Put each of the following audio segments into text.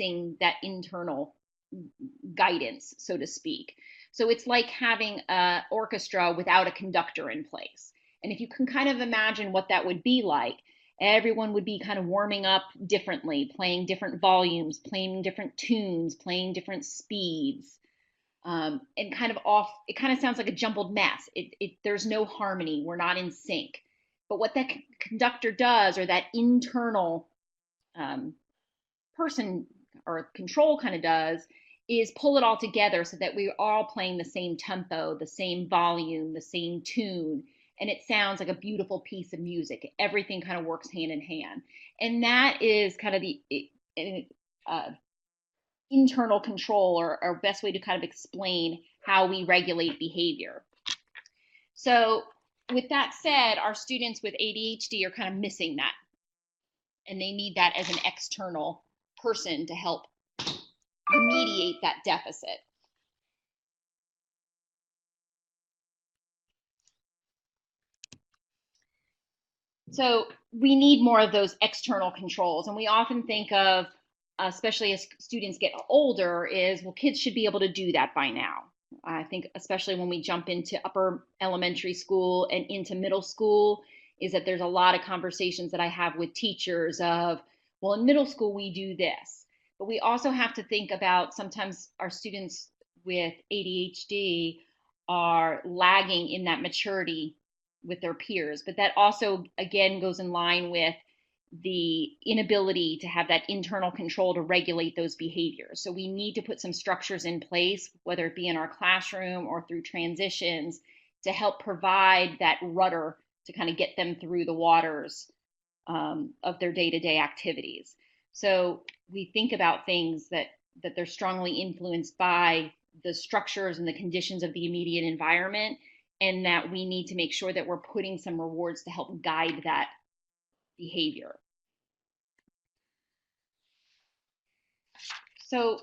missing that internal guidance, so to speak. So it's like having an orchestra without a conductor in place. And if you can kind of imagine what that would be like, everyone would be kind of warming up differently, playing different volumes, playing different tunes, playing different speeds. And kind of off, it kind of sounds like a jumbled mess. There's no harmony. We're not in sync. But what that conductor does, or that internal um, person or control kind of does, is pull it all together so that we're all playing the same tempo, the same volume, the same tune. And it sounds like a beautiful piece of music. Everything kind of works hand in hand. And that is kind of the uh, internal control, or best way to kind of explain how we regulate behavior. So with that said, our students with ADHD are kind of missing that. And they need that as an external person to help remediate that deficit. So we need more of those external controls. And we often think of, especially as students get older, is, well, kids should be able to do that by now. I think especially when we jump into upper elementary school and into middle school, is that there's a lot of conversations that I have with teachers of, well, in middle school we do this. But we also have to think about, sometimes our students with ADHD are lagging in that maturity with their peers. But that also, again, goes in line with the inability to have that internal control to regulate those behaviors. So we need to put some structures in place, whether it be in our classroom or through transitions, to help provide that rudder to kind of get them through the waters of their day-to-day activities. So we think about things that they're strongly influenced by the structures and the conditions of the immediate environment, and that we need to make sure that we're putting some rewards to help guide that behavior. So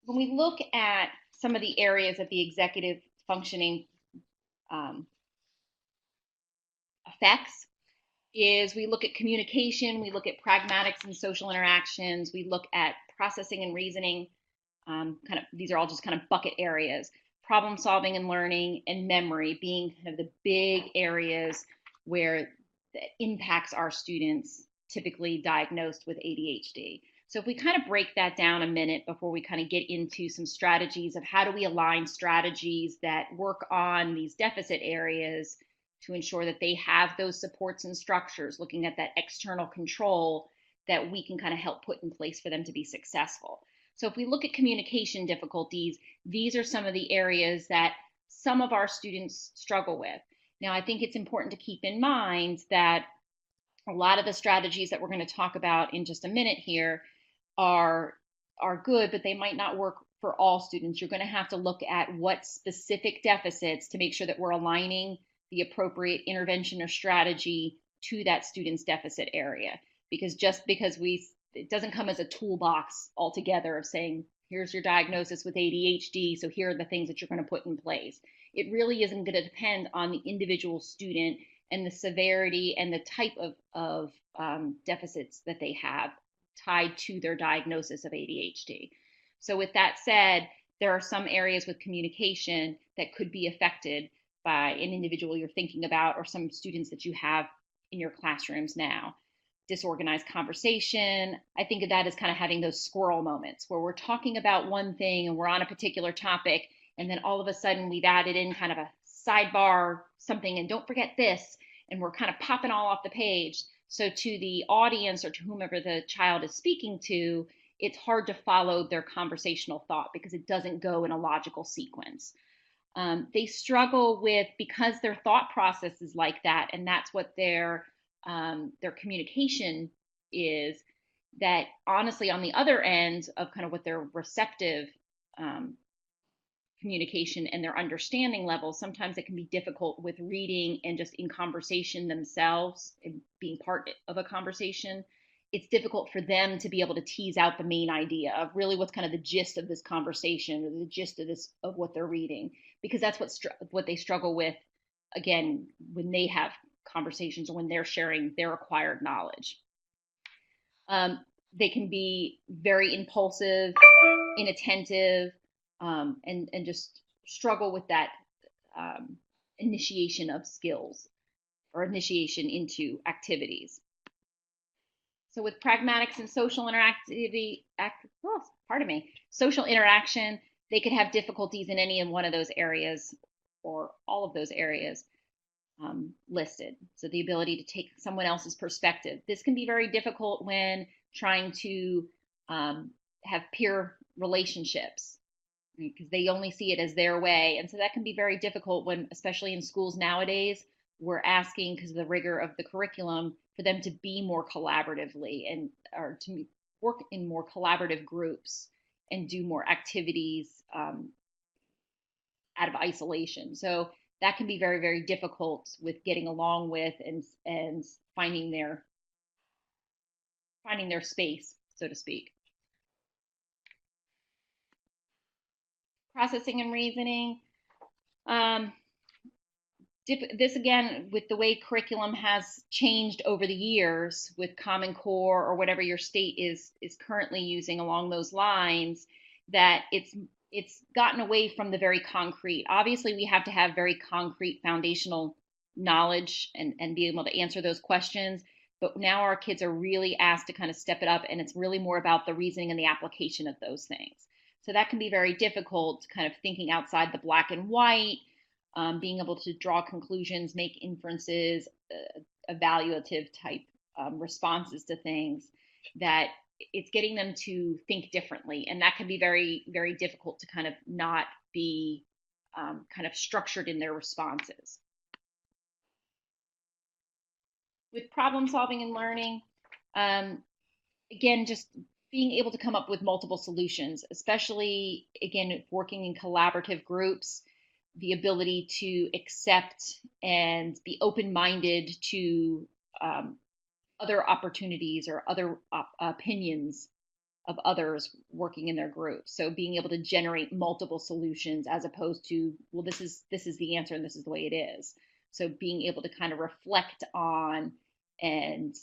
when we look at some of the areas of the executive functioning effects, is we look at communication, we look at pragmatics and social interactions, we look at processing and reasoning. These are all just kind of bucket areas. Problem solving and learning, and memory being kind of the big areas where that impacts our students typically diagnosed with ADHD. So if we kind of break that down a minute before we kind of get into some strategies of how do we align strategies that work on these deficit areas to ensure that they have those supports and structures, looking at that external control that we can kind of help put in place for them to be successful. So if we look at communication difficulties, these are some of the areas that some of our students struggle with. Now, I think it's important to keep in mind that a lot of the strategies that we're going to talk about in just a minute here are good, but they might not work for all students. You're going to have to look at what specific deficits to make sure that we're aligning the appropriate intervention or strategy to that student's deficit area. Because just because it doesn't come as a toolbox altogether of saying, here's your diagnosis with ADHD, so here are the things that you're going to put in place. It really isn't going to depend on the individual student and the severity and the type of deficits that they have tied to their diagnosis of ADHD. So with that said, there are some areas with communication that could be affected by an individual you're thinking about, or some students that you have in your classrooms now. Disorganized conversation, I think of that as kind of having those squirrel moments where we're talking about one thing and we're on a particular topic, and then all of a sudden we've added in kind of a sidebar something, and don't forget this, and we're kind of popping all off the page. So to the audience or to whomever the child is speaking to, it's hard to follow their conversational thought because it doesn't go in a logical sequence. They struggle with, because their thought process is like that, and that's what their communication is, that honestly on the other end of kind of what their receptive communication and their understanding level, sometimes it can be difficult with reading and just in conversation themselves and being part of a conversation. It's difficult for them to be able to tease out the main idea of really what's kind of the gist of this conversation, or the gist of what they're reading, because that's what they struggle with, again, when they have conversations or when they're sharing their acquired knowledge. They can be very impulsive, inattentive, and just struggle with that initiation of skills or initiation into activities. So with pragmatics and social social interaction, they could have difficulties in any one of those areas or all of those areas listed. So the ability to take someone else's perspective. This can be very difficult when trying to have peer relationships because they only see it as their way. And so that can be very difficult when, especially in schools nowadays, we're asking, because of the rigor of the curriculum, for them to be more collaboratively and or to work in more collaborative groups and do more activities out of isolation. So that can be very, very difficult with getting along with and finding their space, so to speak. Processing and reasoning. This again, with the way curriculum has changed over the years with Common Core or whatever your state is currently using along those lines, that it's gotten away from the very concrete. Obviously, we have to have very concrete foundational knowledge and be able to answer those questions. But now our kids are really asked to kind of step it up, and it's really more about the reasoning and the application of those things. So that can be very difficult, kind of thinking outside the black and white, being able to draw conclusions, make inferences, evaluative type responses to things, that it's getting them to think differently. And that can be very, very difficult to kind of not be kind of structured in their responses. With problem solving and learning, again, just being able to come up with multiple solutions, especially, again, working in collaborative groups, the ability to accept and be open-minded to other opportunities or other opinions of others working in their group. So being able to generate multiple solutions as opposed to, well, this is the answer and this is the way it is. So being able to kind of reflect on and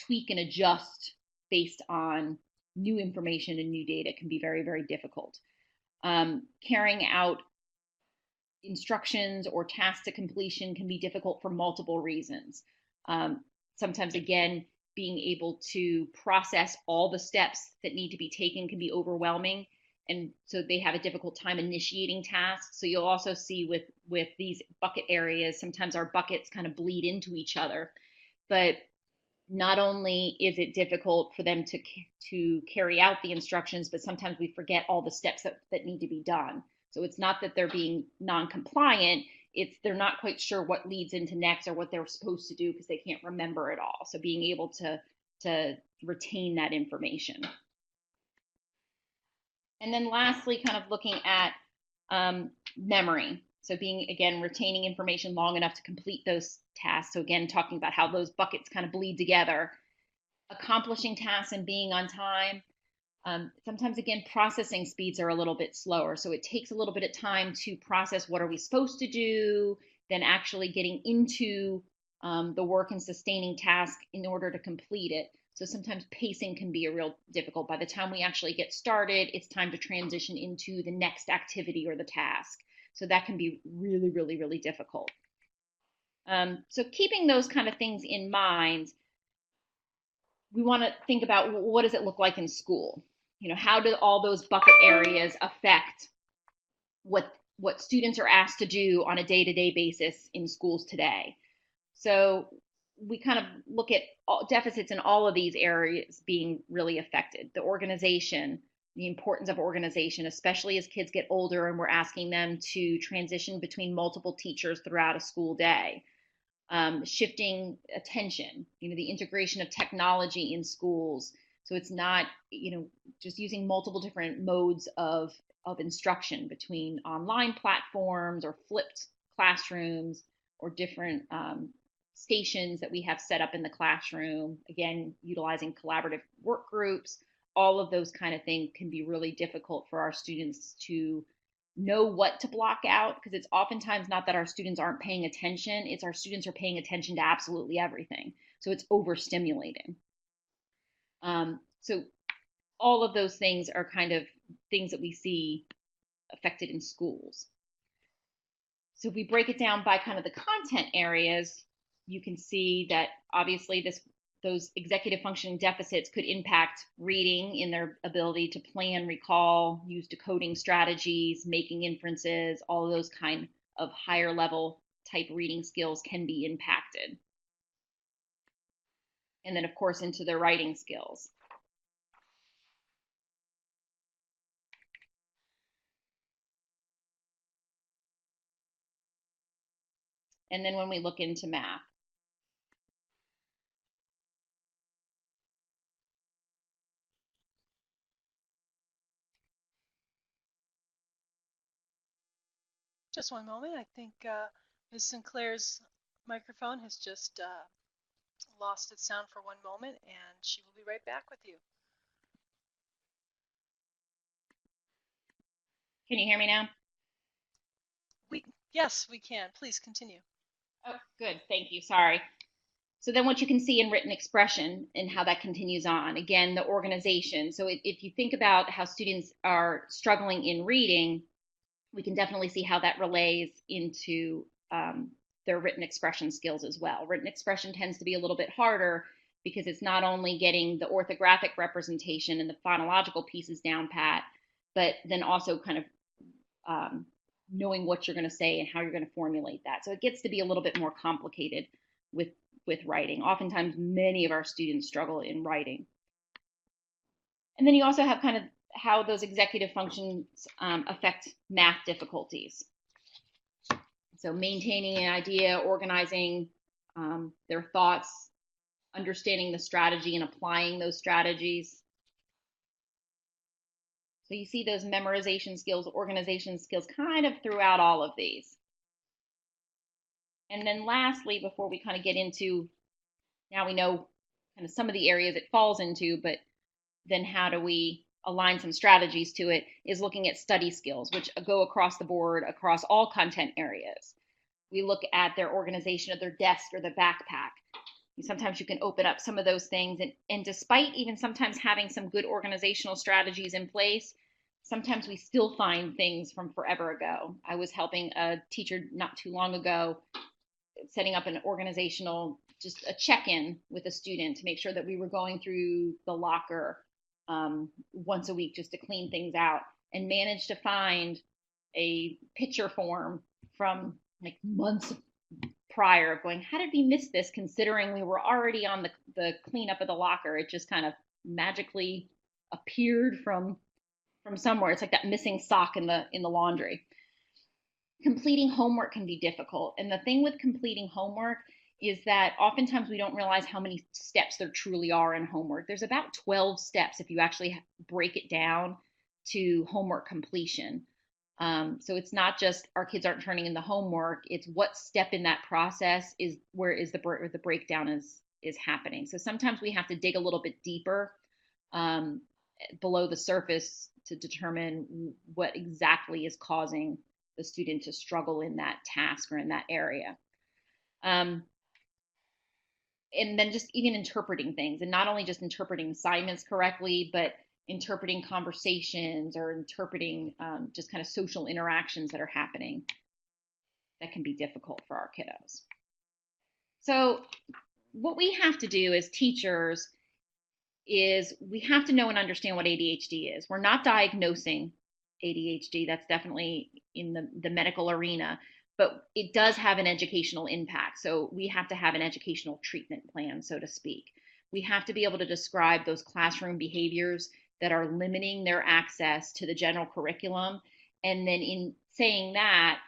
tweak and adjust based on new information and new data can be very, very difficult. Carrying out instructions or tasks to completion can be difficult for multiple reasons. Sometimes, again, being able to process all the steps that need to be taken can be overwhelming, and so they have a difficult time initiating tasks. So you'll also see with these bucket areas, sometimes our buckets kind of bleed into each other. But not only is it difficult for them to carry out the instructions, but sometimes we forget all the steps that need to be done. So it's not that they're being non-compliant, it's they're not quite sure what leads into next or what they're supposed to do because they can't remember it all. So being able to retain that information. And then lastly, kind of looking at memory. So being, again, retaining information long enough to complete those tasks. So again, talking about how those buckets kind of bleed together. Accomplishing tasks and being on time. Sometimes, again, processing speeds are a little bit slower. So it takes a little bit of time to process what are we supposed to do, then actually getting into the work and sustaining task in order to complete it. So sometimes pacing can be a real difficult. By the time we actually get started, it's time to transition into the next activity or the task. So that can be really, really, really difficult. So keeping those kind of things in mind, we want to think about, well, what does it look like in school? You know, how do all those bucket areas affect what students are asked to do on a day-to-day basis in schools today? So we kind of look at deficits in all of these areas being really affected. The organization, the importance of organization, especially as kids get older and we're asking them to transition between multiple teachers throughout a school day. Shifting attention, the integration of technology in schools. So it's not, just using multiple different modes of instruction between online platforms or flipped classrooms or different stations that we have set up in the classroom. Again, utilizing collaborative work groups. All of those kind of things can be really difficult for our students to know what to block out, because it's oftentimes not that our students aren't paying attention, it's our students are paying attention to absolutely everything. So it's overstimulating. So all of those things are kind of things that we see affected in schools. So if we break it down by kind of the content areas, you can see that obviously those executive functioning deficits could impact reading in their ability to plan, recall, use decoding strategies, making inferences, all of those kind of higher level type reading skills can be impacted. And then of course into their writing skills. And then when we look into math. Just one moment. I think Ms. Sinclair's microphone has just lost its sound for one moment, and she will be right back with you. Can you hear me now? Yes, we can. Please continue. Oh, good. Thank you. Sorry. So then what you can see in written expression and how that continues on, again, the organization. So if you think about how students are struggling in reading, we can definitely see how that relays into their written expression skills as well. Written expression tends to be a little bit harder because it's not only getting the orthographic representation and the phonological pieces down pat, but then also kind of knowing what you're going to say and how you're going to formulate that. So it gets to be a little bit more complicated with writing. Oftentimes, many of our students struggle in writing. And then you also have kind of how those executive functions affect math difficulties. So maintaining an idea, organizing their thoughts, understanding the strategy and applying those strategies. So you see those memorization skills, organization skills kind of throughout all of these. And then lastly, before we kind of get into, now we know kind of some of the areas it falls into, but then how do we align some strategies to it, is looking at study skills, which go across the board, across all content areas. We look at their organization of their desk or the backpack. Sometimes you can open up some of those things. And despite even sometimes having some good organizational strategies in place, sometimes we still find things from forever ago. I was helping a teacher not too long ago, setting up an organizational, just a check-in with a student to make sure that we were going through the locker once a week just to clean things out, and managed to find a picture form from like months prior of going, how did we miss this considering we were already on the cleanup of the locker? It just kind of magically appeared from somewhere. It's like that missing sock in the laundry. Completing homework can be difficult. And the thing with completing homework is that oftentimes we don't realize how many steps there truly are in homework. There's about 12 steps if you actually break it down to homework completion. So it's not just our kids aren't turning in the homework, it's what step in that process is where the breakdown is happening. So sometimes we have to dig a little bit deeper below the surface to determine what exactly is causing the student to struggle in that task or in that area. And then just even interpreting things, and not only just interpreting assignments correctly, but interpreting conversations or interpreting just kind of social interactions that are happening that can be difficult for our kiddos. So what we have to do as teachers is we have to know and understand what ADHD is. We're not diagnosing ADHD. That's definitely in the medical arena, but it does have an educational impact. So we have to have an educational treatment plan, so to speak. We have to be able to describe those classroom behaviors that are limiting their access to the general curriculum. And then in saying that,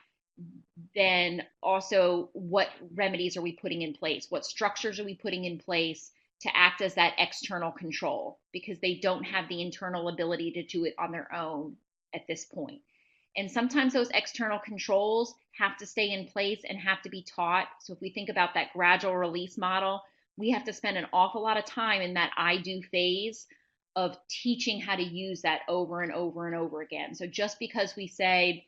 then also what remedies are we putting in place? What structures are we putting in place to act as that external control? Because they don't have the internal ability to do it on their own at this point. And sometimes those external controls have to stay in place and have to be taught. So if we think about that gradual release model, we have to spend an awful lot of time in that I do phase of teaching how to use that over and over and over again. So just because we say,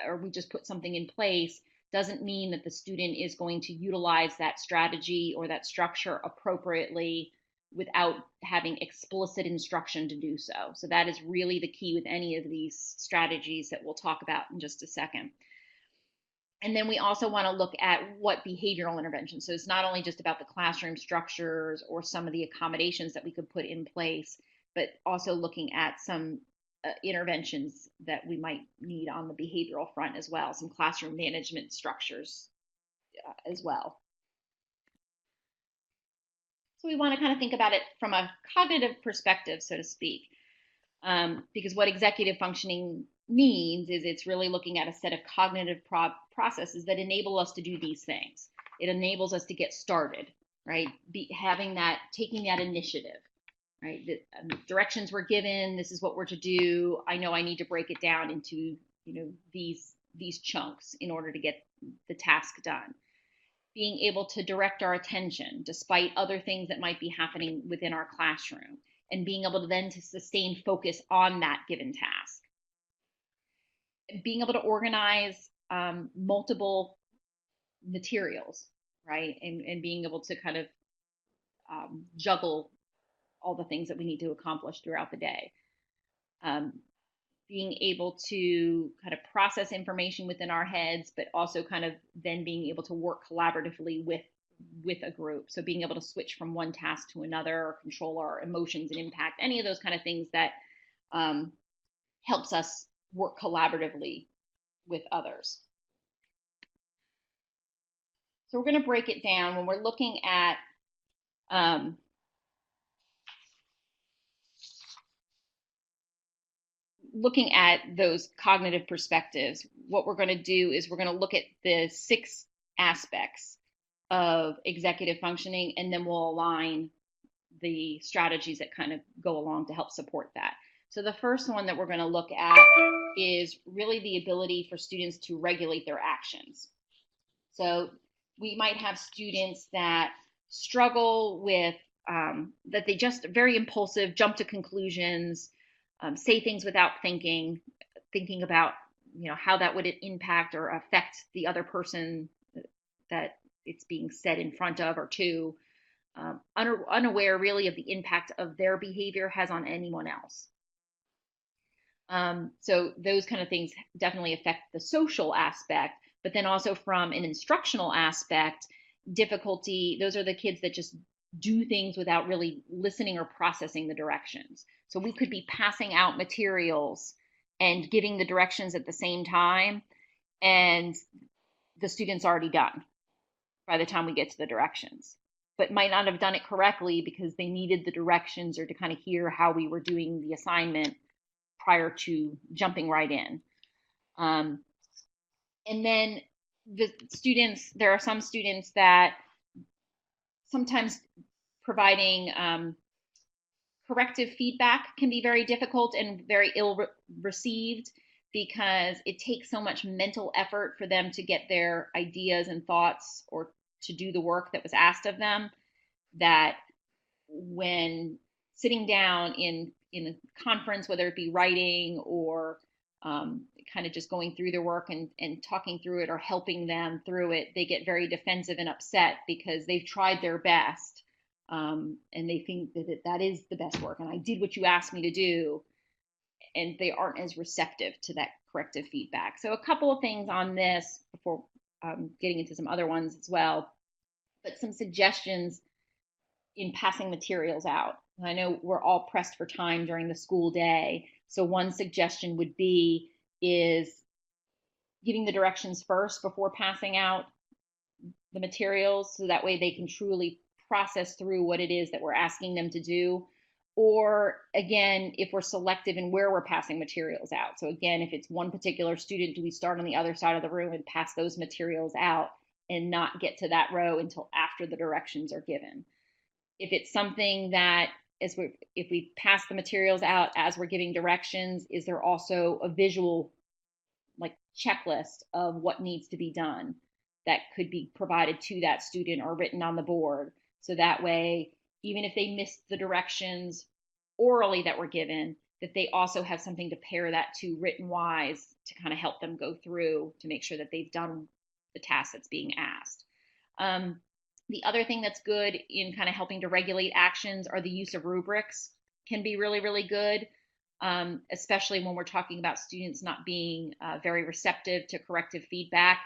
or we just put something in place, doesn't mean that the student is going to utilize that strategy or that structure appropriately without having explicit instruction to do so. So that is really the key with any of these strategies that we'll talk about in just a second. And then we also want to look at what behavioral interventions. So it's not only just about the classroom structures or some of the accommodations that we could put in place, but also looking at some interventions that we might need on the behavioral front as well, some classroom management structures as well. So we want to kind of think about it from a cognitive perspective, so to speak, because what executive functioning means is it's really looking at a set of cognitive processes that enable us to do these things. It enables us to get started, right? Having that, taking that initiative, right? The directions were given. This is what we're to do. I know I need to break it down into, these chunks in order to get the task done. Being able to direct our attention despite other things that might be happening within our classroom, and being able to then to sustain focus on that given task. Being able to organize multiple materials, right? And being able to kind of juggle all the things that we need to accomplish throughout the day. Being able to kind of process information within our heads, but also kind of then being able to work collaboratively with a group. So being able to switch from one task to another, or control our emotions and impact, any of those kind of things that helps us work collaboratively with others. So we're going to break it down when we're looking at those cognitive perspectives. What we're going to do is we're going to look at the 6 aspects of executive functioning, and then we'll align the strategies that kind of go along to help support that. So the first one that we're going to look at is really the ability for students to regulate their actions. So we might have students that struggle with, that they just very impulsive, jump to conclusions, say things without thinking about, how that would impact or affect the other person that it's being said in front of or to, unaware really of the impact of their behavior has on anyone else. So those kind of things definitely affect the social aspect, but then also from an instructional aspect, difficulty, those are the kids that just do things without really listening or processing the directions. So we could be passing out materials and giving the directions at the same time, and the student's already done by the time we get to the directions, but might not have done it correctly because they needed the directions or to kind of hear how we were doing the assignment prior to jumping right in. And then there are some students that sometimes providing corrective feedback can be very difficult and very ill received, because it takes so much mental effort for them to get their ideas and thoughts or to do the work that was asked of them, that when sitting down in a conference, whether it be writing or kind of just going through their work and talking through it or helping them through it, they get very defensive and upset because they've tried their best, and they think that is the best work and I did what you asked me to do, and they aren't as receptive to that corrective feedback. So a couple of things on this before getting into some other ones as well, but some suggestions in passing materials out. I know we're all pressed for time during the school day, so one suggestion would be is giving the directions first before passing out the materials, so that way they can truly process through what it is that we're asking them to do. Or again, if we're selective in where we're passing materials out. So again, if it's one particular student, do we start on the other side of the room and pass those materials out and not get to that row until after the directions are given? If it's something that if we pass the materials out as we're giving directions, is there also a visual like checklist of what needs to be done that could be provided to that student or written on the board? So that way, even if they missed the directions orally that were given, that they also have something to pair that to written wise to kind of help them go through to make sure that they've done the task that's being asked. The other thing that's good in kind of helping to regulate actions are the use of rubrics can be really, really good, especially when we're talking about students not being very receptive to corrective feedback,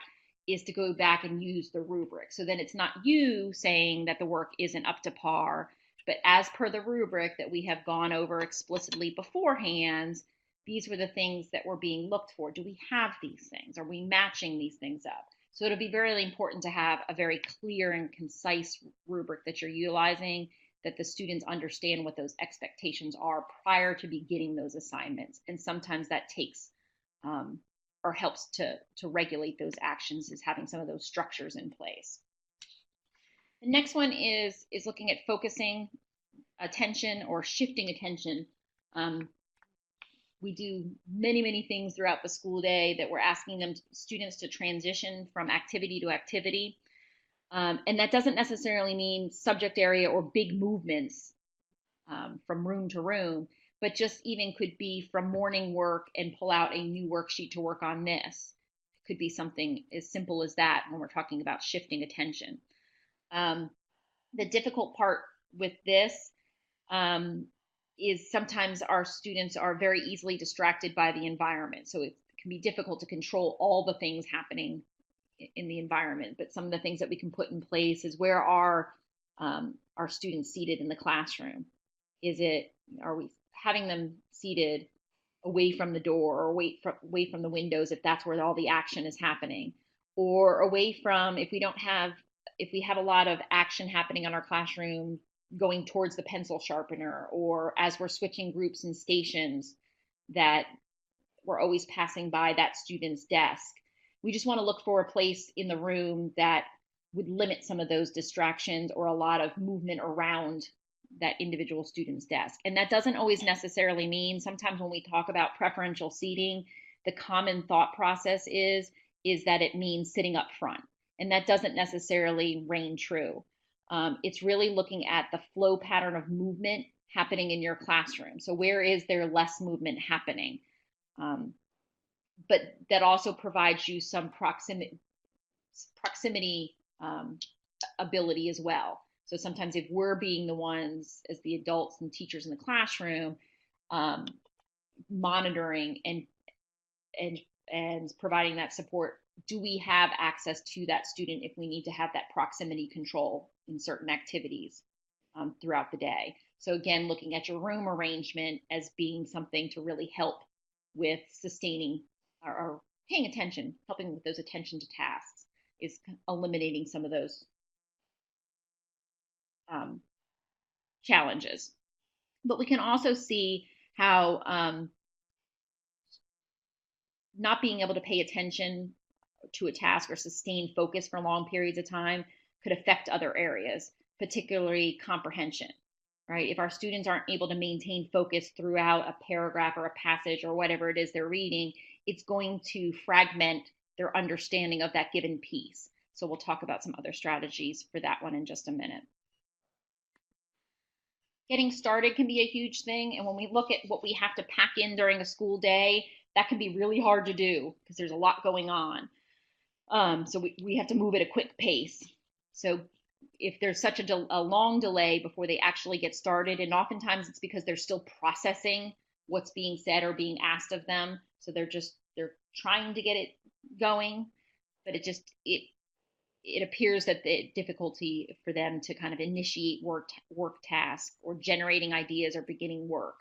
is to go back and use the rubric. So then it's not you saying that the work isn't up to par, but as per the rubric that we have gone over explicitly beforehand, these were the things that were being looked for. Do we have these things? Are we matching these things up? So it'll be very important to have a very clear and concise rubric that you're utilizing, that the students understand what those expectations are prior to beginning those assignments. And sometimes that takes or helps to regulate those actions, is having some of those structures in place. The next one is looking at focusing attention or shifting attention. We do many, many things throughout the school day that we're asking students to transition from activity to activity. And that doesn't necessarily mean subject area or big movements from room to room, but just even could be from morning work and pull out a new worksheet to work on this. It could be something as simple as that when we're talking about shifting attention. The difficult part with this is sometimes our students are very easily distracted by the environment. So it can be difficult to control all the things happening in the environment. But some of the things that we can put in place is, where are our students seated in the classroom? Are we having them seated away from the door or away from the windows if that's where all the action is happening, or away from, if we have a lot of action happening in our classroom, going towards the pencil sharpener, or as we're switching groups and stations, that we're always passing by that student's desk. We just want to look for a place in the room that would limit some of those distractions or a lot of movement around that individual student's desk. And that doesn't always necessarily mean, sometimes when we talk about preferential seating, the common thought process is that it means sitting up front. And that doesn't necessarily reign true. It's really looking at the flow pattern of movement happening in your classroom. So where is there less movement happening? But that also provides you some proximity ability as well. So sometimes if we're being the ones as the adults and teachers in the classroom, monitoring and providing that support, do we have access to that student if we need to have that proximity control in certain activities throughout the day? So again, looking at your room arrangement as being something to really help with sustaining or paying attention, helping with those attention to tasks, is eliminating some of those challenges. But we can also see how not being able to pay attention to a task or sustain focus for long periods of time could affect other areas, particularly comprehension, right? If our students aren't able to maintain focus throughout a paragraph or a passage or whatever it is they're reading, it's going to fragment their understanding of that given piece. So we'll talk about some other strategies for that one in just a minute. Getting started can be a huge thing. And when we look at what we have to pack in during a school day, that can be really hard to do because there's a lot going on. So we have to move at a quick pace. So if there's such a long delay before they actually get started, and oftentimes it's because they're still processing what's being said or being asked of them. So they're trying to get it going, but it appears that the difficulty for them to kind of initiate work tasks or generating ideas or beginning work.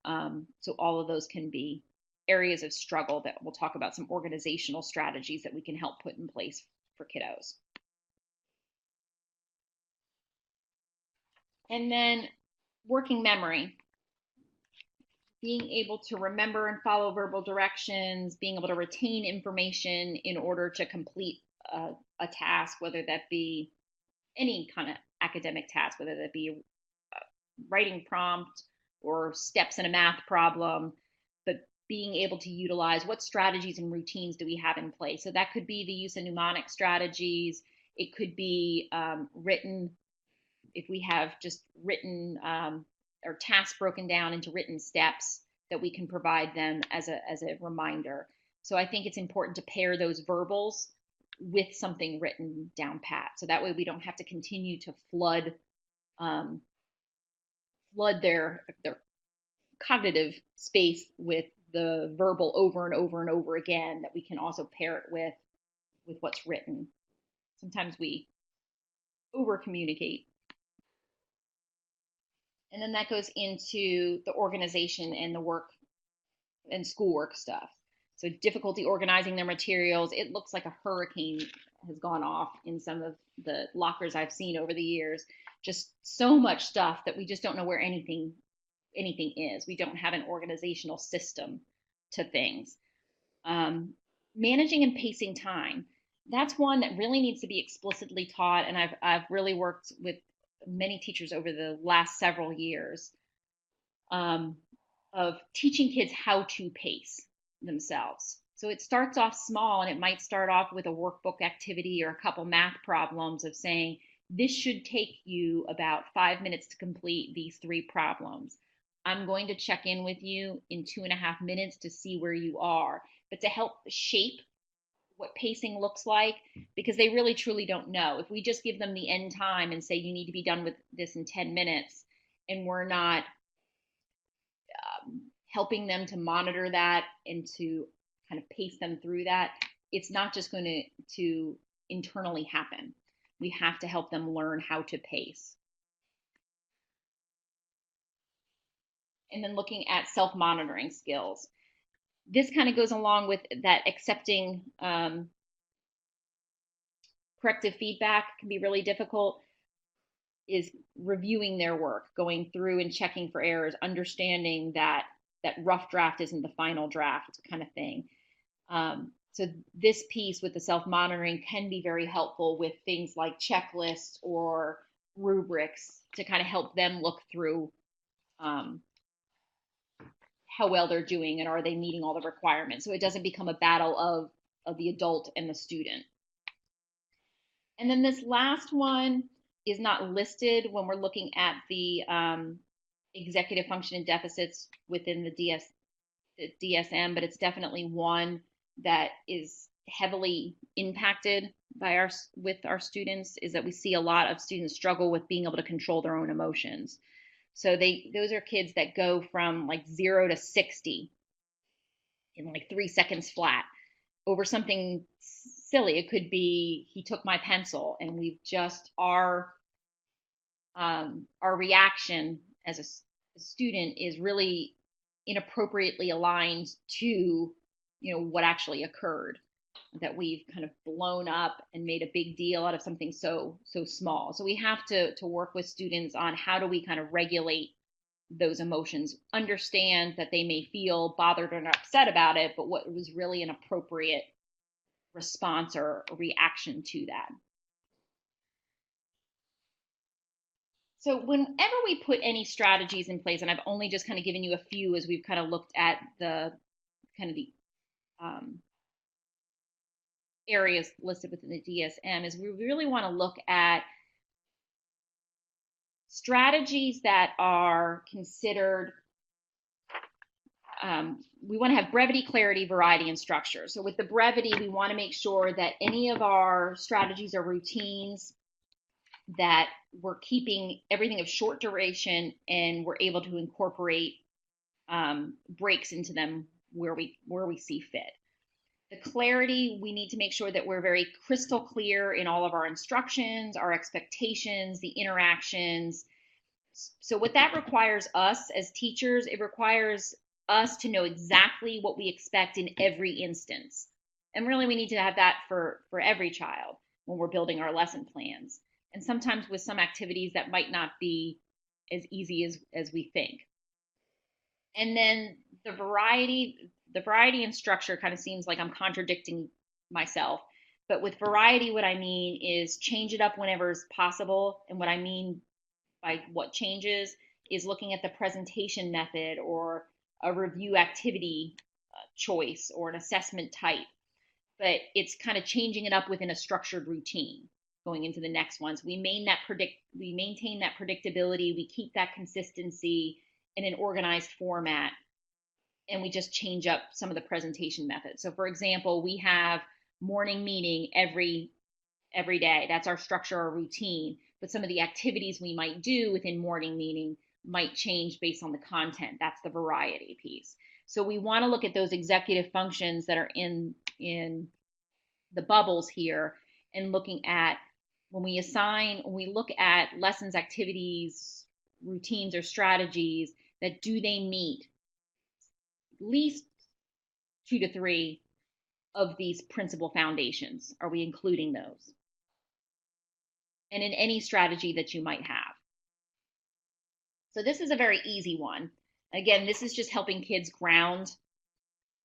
So all of those can be areas of struggle that we'll talk about, some organizational strategies that we can help put in place for kiddos. And then working memory, being able to remember and follow verbal directions, being able to retain information in order to complete a task, whether that be any kind of academic task, whether that be a writing prompt or steps in a math problem, but being able to utilize what strategies and routines do we have in place. So that could be the use of mnemonic strategies. It could be written, if we have just written or tasks broken down into written steps that we can provide them as a reminder. So I think it's important to pair those verbals with something written down pat. So that way we don't have to continue to flood their cognitive space with the verbal over and over and over again, that we can also pair it with what's written. Sometimes we over communicate. And then that goes into the organization and the work and schoolwork stuff. So difficulty organizing their materials. It looks like a hurricane has gone off in some of the lockers I've seen over the years. Just so much stuff that we just don't know where anything is. We don't have an organizational system to things. Managing and pacing time. That's one that really needs to be explicitly taught, and I've really worked with many teachers over the last several years of teaching kids how to pace themselves. So it starts off small, and it might start off with a workbook activity or a couple math problems of saying, this should take you about 5 minutes to complete these 3 problems. I'm going to check in with you in 2.5 minutes to see where you are, but to help shape what pacing looks like, because they really truly don't know. If we just give them the end time and say you need to be done with this in 10 minutes, and we're not helping them to monitor that and to kind of pace them through that, it's not just going to internally happen. We have to help them learn how to pace. And then looking at self-monitoring skills. This kind of goes along with that accepting corrective feedback can be really difficult, is reviewing their work, going through and checking for errors, understanding that rough draft isn't the final draft kind of thing. So this piece with the self-monitoring can be very helpful with things like checklists or rubrics to kind of help them look through how well they're doing and are they meeting all the requirements, so it doesn't become a battle of the adult and the student. And then this last one is not listed when we're looking at the executive function and deficits within the DSM, but it's definitely one that is heavily impacted by with our students, is that we see a lot of students struggle with being able to control their own emotions. So those are kids that go from like 0 to 60 in like 3 seconds flat over something silly. It could be, he took my pencil, and we've just our reaction as a student is really inappropriately aligned to what actually occurred, that we've kind of blown up and made a big deal out of something so small. So we have to work with students on how do we kind of regulate those emotions, understand that they may feel bothered or upset about it, but what was really an appropriate response or reaction to that. So whenever we put any strategies in place, and I've only just kind of given you a few as we've kind of looked at the kind of the areas listed within the DSM, is we really want to look at strategies that are considered, we want to have brevity, clarity, variety, and structure. So with the brevity, we want to make sure that any of our strategies or routines, that we're keeping everything of short duration, and we're able to incorporate breaks into them where we see fit. The clarity, we need to make sure that we're very crystal clear in all of our instructions, our expectations, the interactions. So what that requires us as teachers, it requires us to know exactly what we expect in every instance. And really, we need to have that for every child when we're building our lesson plans. And sometimes with some activities that might not be as easy as we think. And then the variety and structure kind of seems like I'm contradicting myself. But with variety, what I mean is change it up whenever is possible. And what I mean by what changes is looking at the presentation method or a review activity choice or an assessment type. But it's kind of changing it up within a structured routine going into the next ones. We maintain that predictability. We keep that consistency in an organized format, and we just change up some of the presentation methods. So for example, we have morning meeting every day. That's our structure or routine. But some of the activities we might do within morning meeting might change based on the content. That's the variety piece. So we want to look at those executive functions that are in the bubbles here, and looking at when we look at lessons, activities, routines, or strategies, that do they meet at least 2 to 3 of these principal foundations? Are we including those? And in any strategy that you might have. So this is a very easy one. Again, this is just helping kids ground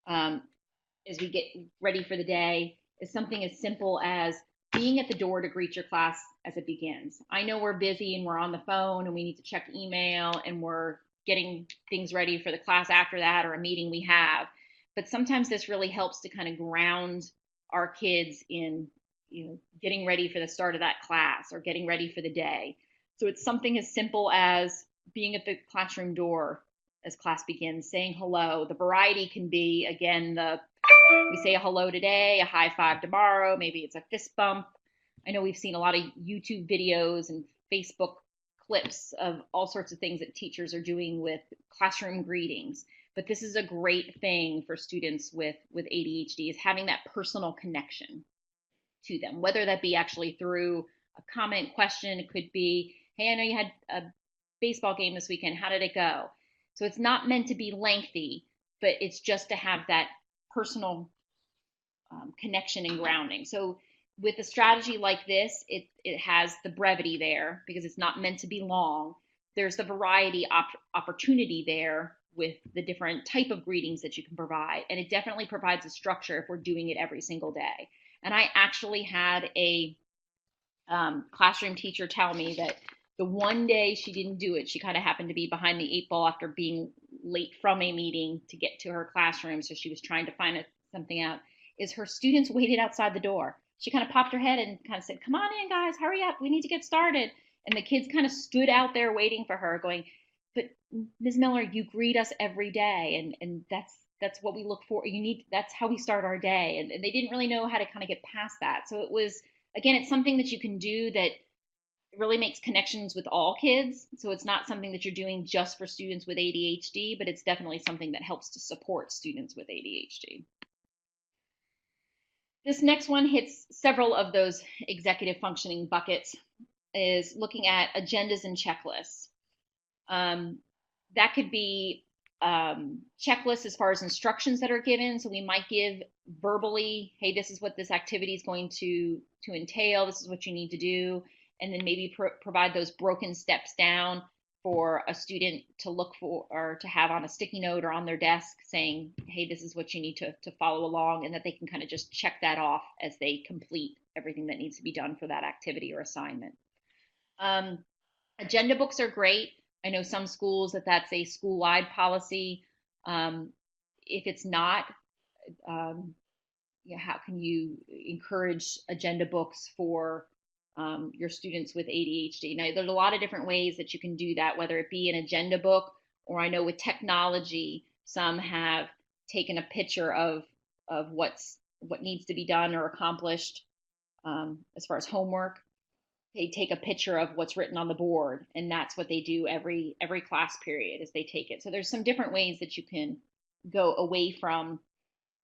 as we get ready for the day. Is something as simple as being at the door to greet your class as it begins. I know we're busy and we're on the phone and we need to check email and we're getting things ready for the class after that or a meeting we have. But sometimes this really helps to kind of ground our kids in, getting ready for the start of that class or getting ready for the day. So it's something as simple as being at the classroom door as class begins, saying hello. The variety can be, again, we say a hello today, a high five tomorrow, maybe it's a fist bump. I know we've seen a lot of YouTube videos and Facebook clips of all sorts of things that teachers are doing with classroom greetings. But this is a great thing for students with ADHD, is having that personal connection to them, whether that be actually through a comment, question. It could be, hey, I know you had a baseball game this weekend. How did it go? So it's not meant to be lengthy, but it's just to have that personal connection and grounding. So with a strategy like this, it has the brevity there because it's not meant to be long. There's the variety opportunity there with the different type of greetings that you can provide. And it definitely provides a structure if we're doing it every single day. And I actually had a classroom teacher tell me that the one day she didn't do it, she kind of happened to be behind the 8 ball after being late from a meeting to get to her classroom. So she was trying to find something out, is her students waited outside the door. She kind of popped her head and kind of said, come on in, guys, hurry up. We need to get started. And the kids kind of stood out there waiting for her going, but Ms. Miller, you greet us every day. And that's what we look for. That's how we start our day. And they didn't really know how to kind of get past that. So it was, again, it's something that you can do that really makes connections with all kids. So it's not something that you're doing just for students with ADHD, but it's definitely something that helps to support students with ADHD. This next one hits several of those executive functioning buckets, is looking at agendas and checklists. That could be checklists as far as instructions that are given. So we might give verbally, hey, this is what this activity is going to entail. This is what you need to do. And then maybe provide those broken steps down for a student to look for or to have on a sticky note or on their desk saying, hey, this is what you need to follow along, and that they can kind of just check that off as they complete everything that needs to be done for that activity or assignment. Agenda books are great. I know some schools that's a school-wide policy. If it's not, how can you encourage agenda books for your students with ADHD? Now, there's a lot of different ways that you can do that, whether it be an agenda book, or I know with technology, some have taken a picture of what needs to be done or accomplished as far as homework. They take a picture of what's written on the board, and that's what they do every class period is they take it. So there's some different ways that you can go away from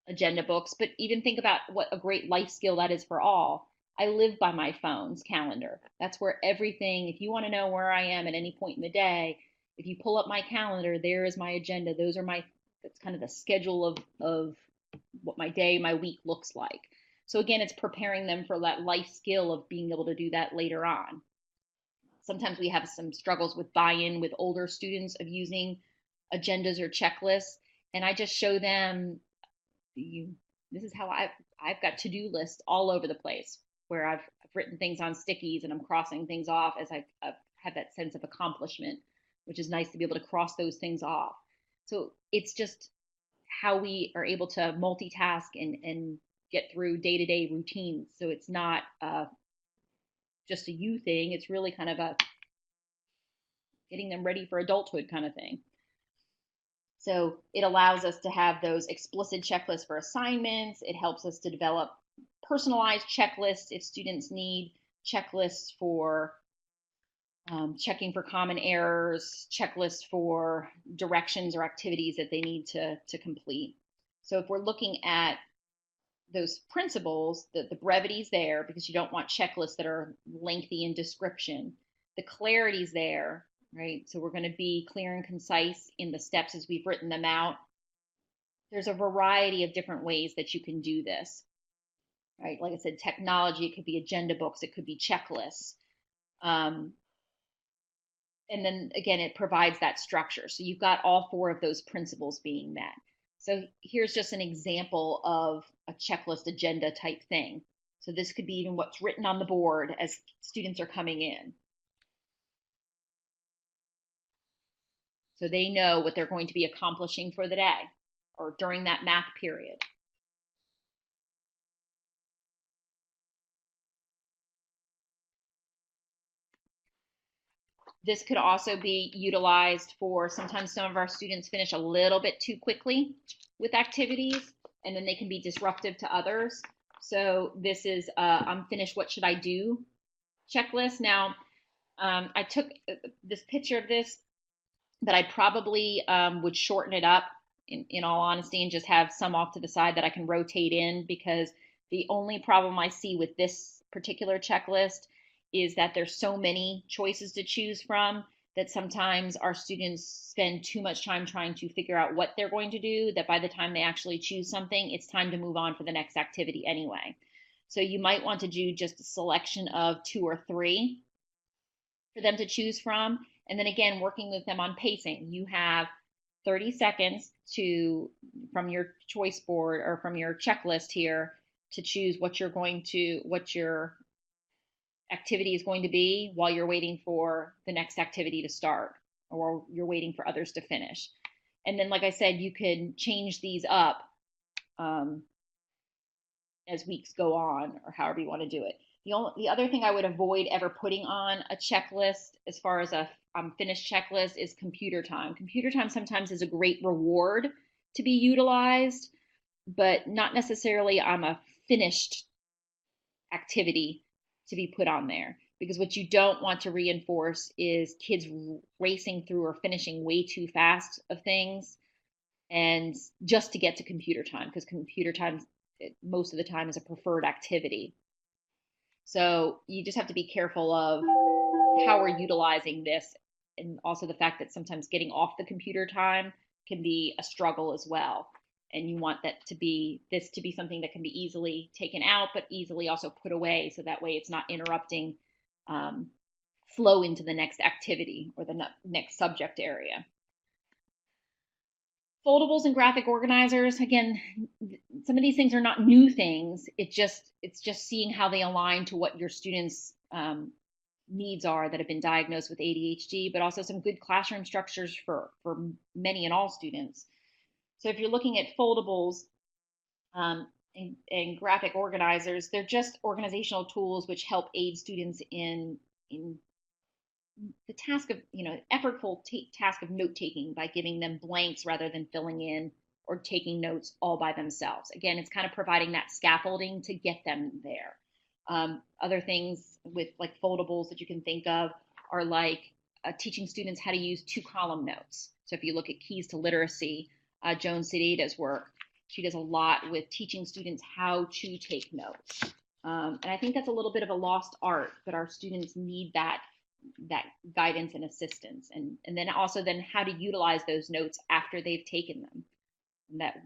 agenda books, but even think about what a great life skill that is for all. I live by my phone's calendar. That's where everything, if you want to know where I am at any point in the day, if you pull up my calendar, there is my agenda. That's kind of the schedule of what my day, my week looks like. So again, it's preparing them for that life skill of being able to do that later on. Sometimes we have some struggles with buy-in with older students of using agendas or checklists, and I just show them, this is how I've got to-do lists all over the place, where I've written things on stickies and I'm crossing things off as I've had that sense of accomplishment, which is nice to be able to cross those things off. So it's just how we are able to multitask and get through day-to-day routines. So it's not just a you thing. It's really kind of a getting them ready for adulthood kind of thing. So it allows us to have those explicit checklists for assignments. It helps us to develop personalized checklists if students need checklists for checking for common errors, checklists for directions or activities that they need to complete. So if we're looking at those principles, the brevity's there because you don't want checklists that are lengthy in description. The clarity's there, right? So we're going to be clear and concise in the steps as we've written them out. There's a variety of different ways that you can do this, right? Like I said, technology, it could be agenda books, it could be checklists. And then again, it provides that structure. So you've got all four of those principles being met. So here's just an example of a checklist agenda type thing. So this could be even what's written on the board as students are coming in. So they know what they're going to be accomplishing for the day or during that math period. This could also be utilized for sometimes some of our students finish a little bit too quickly with activities, and then they can be disruptive to others. So this is I'm finished, what should I do checklist. Now, I took this picture of this, but I probably would shorten it up in all honesty and just have some off to the side that I can rotate in, because the only problem I see with this particular checklist is that there's so many choices to choose from that sometimes our students spend too much time trying to figure out what they're going to do, that by the time they actually choose something, it's time to move on for the next activity anyway. So you might want to do just a selection of 2 or 3 for them to choose from. And then again, working with them on pacing. You have 30 seconds from your choice board or from your checklist here to choose what your activity is going to be while you're waiting for the next activity to start or you're waiting for others to finish. And then, like I said, you can change these up as weeks go on, or however you want to do it. The other thing I would avoid ever putting on a checklist as far as a finished checklist is computer time. Computer time sometimes is a great reward to be utilized, but not necessarily on a finished activity to be put on there, because what you don't want to reinforce is kids racing through or finishing way too fast of things and just to get to computer time, because computer time most of the time is a preferred activity. So you just have to be careful of how we're utilizing this, and also the fact that sometimes getting off the computer time can be a struggle as well. And you want this to be something that can be easily taken out, but easily also put away, so that way it's not interrupting flow into the next activity or the next subject area. Foldables and graphic organizers, again, some of these things are not new things. It's just seeing how they align to what your students' needs are that have been diagnosed with ADHD, but also some good classroom structures for many and all students. So if you're looking at foldables and graphic organizers, they're just organizational tools which help aid students in the task of, effortful task of note taking by giving them blanks rather than filling in or taking notes all by themselves. Again, it's kind of providing that scaffolding to get them there. Other things with like foldables that you can think of are like teaching students how to use 2-column notes. So if you look at Keys to Literacy, Joan Sideda's work, she does a lot with teaching students how to take notes. And I think that's a little bit of a lost art, but our students need that guidance and assistance, and then also how to utilize those notes after they've taken them. And that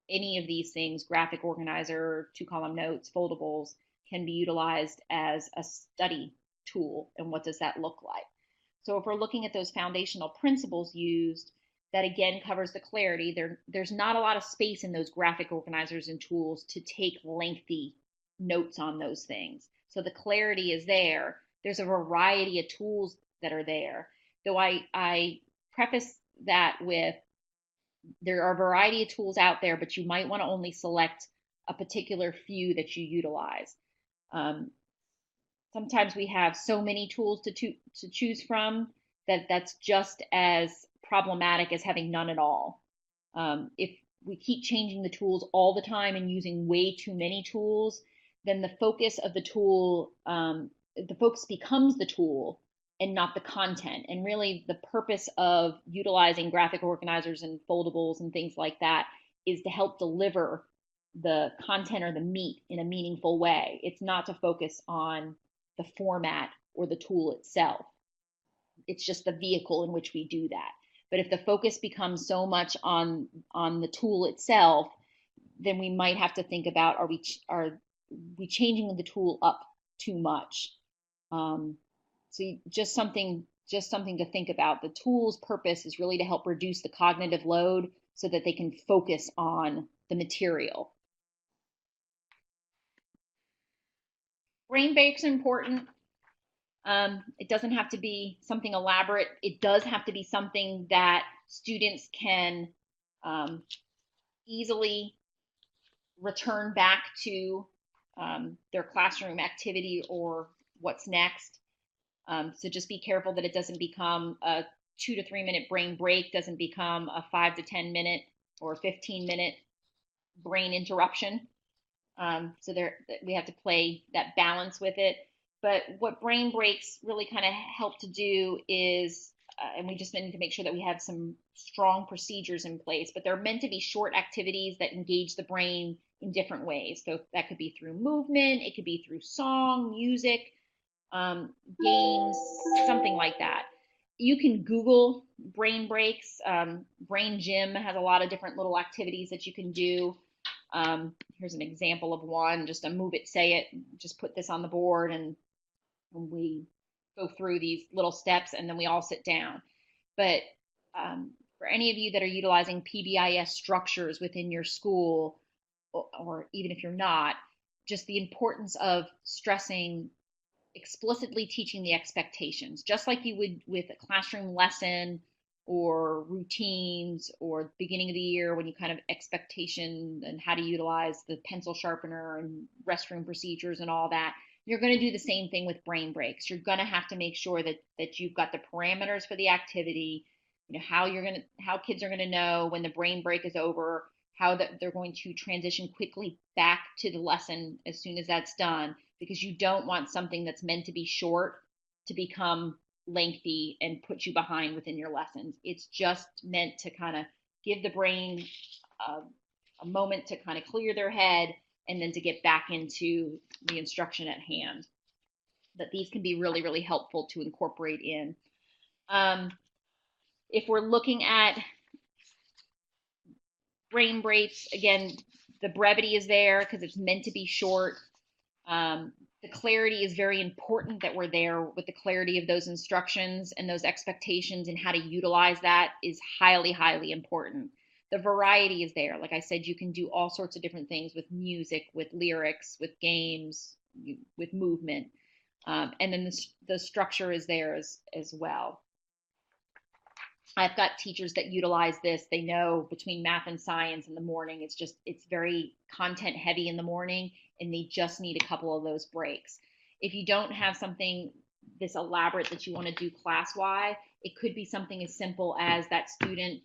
any of these things, graphic organizer, 2-column notes, foldables, can be utilized as a study tool. And what does that look like? So if we're looking at those foundational principles used, that again covers the clarity. There's not a lot of space in those graphic organizers and tools to take lengthy notes on those things. So the clarity is there. There's a variety of tools that are there. Though I preface that with, there are a variety of tools out there, but you might want to only select a particular few that you utilize. Sometimes we have so many tools to choose from that's just as problematic as having none at all. If we keep changing the tools all the time and using way too many tools, then the focus of the tool, the focus becomes the tool and not the content. And really, the purpose of utilizing graphic organizers and foldables and things like that is to help deliver the content or the meat in a meaningful way. It's not to focus on the format or the tool itself. It's just the vehicle in which we do that. But if the focus becomes so much on the tool itself, then we might have to think about, are we changing the tool up too much? So just something to think about. The tool's purpose is really to help reduce the cognitive load so that they can focus on the material. Brain breaks are important. It doesn't have to be something elaborate. It does have to be something that students can easily return back to their classroom activity or what's next. So just be careful that it doesn't become a 2 to 3 minute brain break, doesn't become a 5 to 10 minute or 15-minute brain interruption. So we have to play that balance with it. But what brain breaks really kind of help to do is, and we just need to make sure that we have some strong procedures in place, but they're meant to be short activities that engage the brain in different ways. So that could be through movement, it could be through song, music, games, something like that. You can Google brain breaks. Brain Gym has a lot of different little activities that you can do. Here's an example of one, just a move it, say it, just put this on the board and we go through these little steps and then we all sit down. But for any of you that are utilizing PBIS structures within your school, or even if you're not, just the importance of stressing explicitly teaching the expectations, just like you would with a classroom lesson or routines or beginning of the year when you kind of expectation and how to utilize the pencil sharpener and restroom procedures and all that. You're going to do the same thing with brain breaks. You're going to have to make sure that you've got the parameters for the activity, how kids are going to know when the brain break is over, how that they're going to transition quickly back to the lesson as soon as that's done, because you don't want something that's meant to be short to become lengthy and put you behind within your lessons. It's just meant to kind of give the brain a moment to kind of clear their head and then to get back into the instruction at hand. But these can be really, really helpful to incorporate in. If we're looking at brain breaks, again, the brevity is there because it's meant to be short. The clarity is very important, that we're there with the clarity of those instructions and those expectations, and how to utilize that is highly, highly important. The variety is there. Like I said, you can do all sorts of different things with music, with lyrics, with games, with movement. And then the structure is there as well. I've got teachers that utilize this. They know between math and science in the morning, it's very content heavy in the morning, and they just need a couple of those breaks. If you don't have something this elaborate that you want to do class-wide, it could be something as simple as that student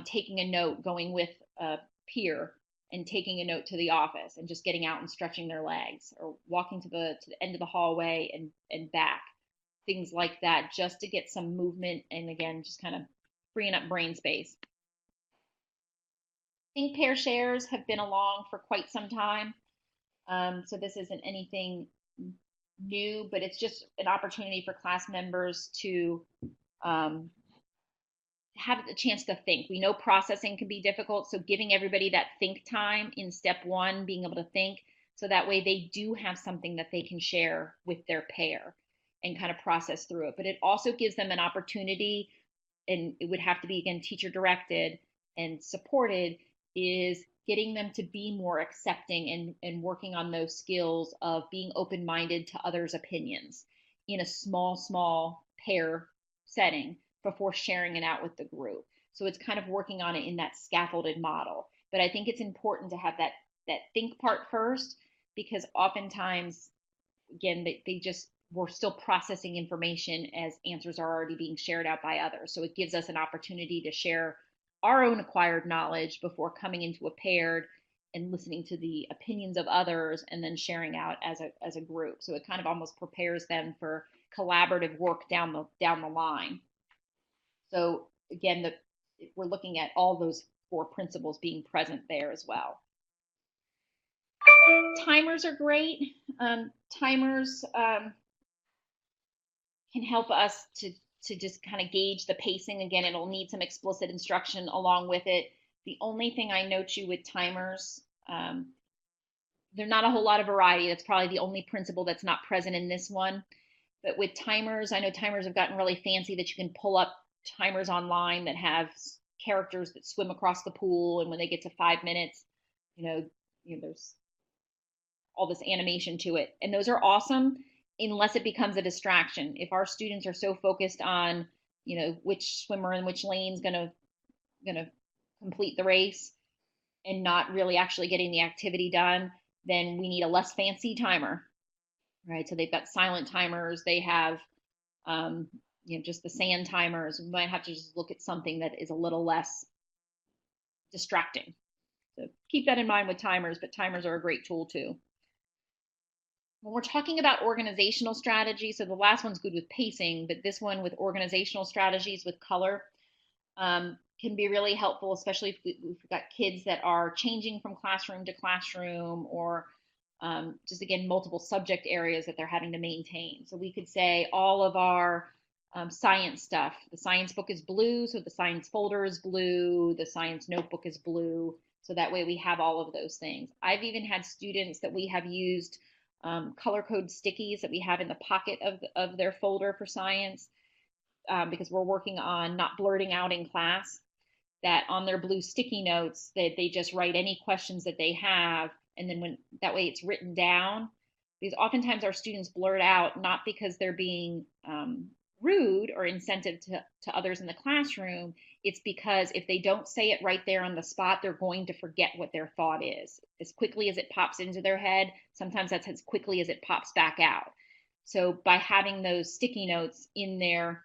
taking a note, going with a peer and taking a note to the office and just getting out and stretching their legs, or walking to the end of the hallway and back. Things like that, just to get some movement and, again, just kind of freeing up brain space. Think pair shares have been along for quite some time. So this isn't anything new, but it's just an opportunity for class members to have a chance to think. We know processing can be difficult, so giving everybody that think time in step one, being able to think, so that way they do have something that they can share with their pair and kind of process through it. But it also gives them an opportunity, and it would have to be, again, teacher directed and supported, is getting them to be more accepting and working on those skills of being open-minded to others' opinions in a small pair setting before sharing it out with the group. So it's kind of working on it in that scaffolded model. But I think it's important to have that think part first, because oftentimes, again, we're still processing information as answers are already being shared out by others. So it gives us an opportunity to share our own acquired knowledge before coming into a paired and listening to the opinions of others and then sharing out as a group. So it kind of almost prepares them for collaborative work down the line. So again, we're looking at all those 4 principles being present there as well. Timers are great. Timers can help us to just kind of gauge the pacing. Again, it'll need some explicit instruction along with it. The only thing I note you with timers, there's not a whole lot of variety. That's probably the only principle that's not present in this one. But with timers, I know timers have gotten really fancy that you can pull up timers online that have characters that swim across the pool, and when they get to 5 minutes, there's all this animation to it, and those are awesome unless it becomes a distraction. If our students are so focused on which swimmer in which lane is gonna complete the race and not really actually getting the activity done, then we need a less fancy timer, right? So they've got silent timers, they have just the sand timers. We might have to just look at something that is a little less distracting. So keep that in mind with timers, but timers are a great tool too. When we're talking about organizational strategy, so the last one's good with pacing, but this one with organizational strategies with color can be really helpful, especially if we've got kids that are changing from classroom to classroom, or just again, multiple subject areas that they're having to maintain. So we could say all of our science stuff, the science book is blue, so the science folder is blue, the science notebook is blue, so that way we have all of those things. I've even had students that we have used color code stickies that we have in the pocket of their folder for science, because we're working on not blurting out in class, that on their blue sticky notes that they just write any questions that they have, and then that way it's written down, because oftentimes our students blurt out not because they're being rude or insensitive to others in the classroom. It's because if they don't say it right there on the spot, they're going to forget what their thought is. As quickly as it pops into their head, sometimes that's as quickly as it pops back out. So by having those sticky notes in their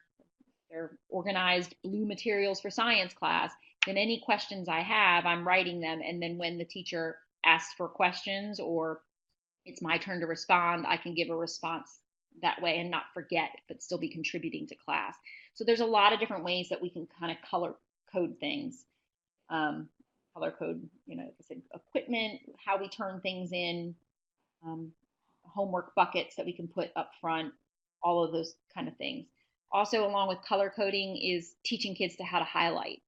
organized blue materials for science class, then any questions I have, I'm writing them, and then when the teacher asks for questions or it's my turn to respond, I can give a response that way and not forget, but still be contributing to class. So there's a lot of different ways that we can kind of color code things. Color code, like I said, equipment, how we turn things in, homework buckets that we can put up front, all of those kind of things. Also, along with color coding is teaching kids to how to highlight.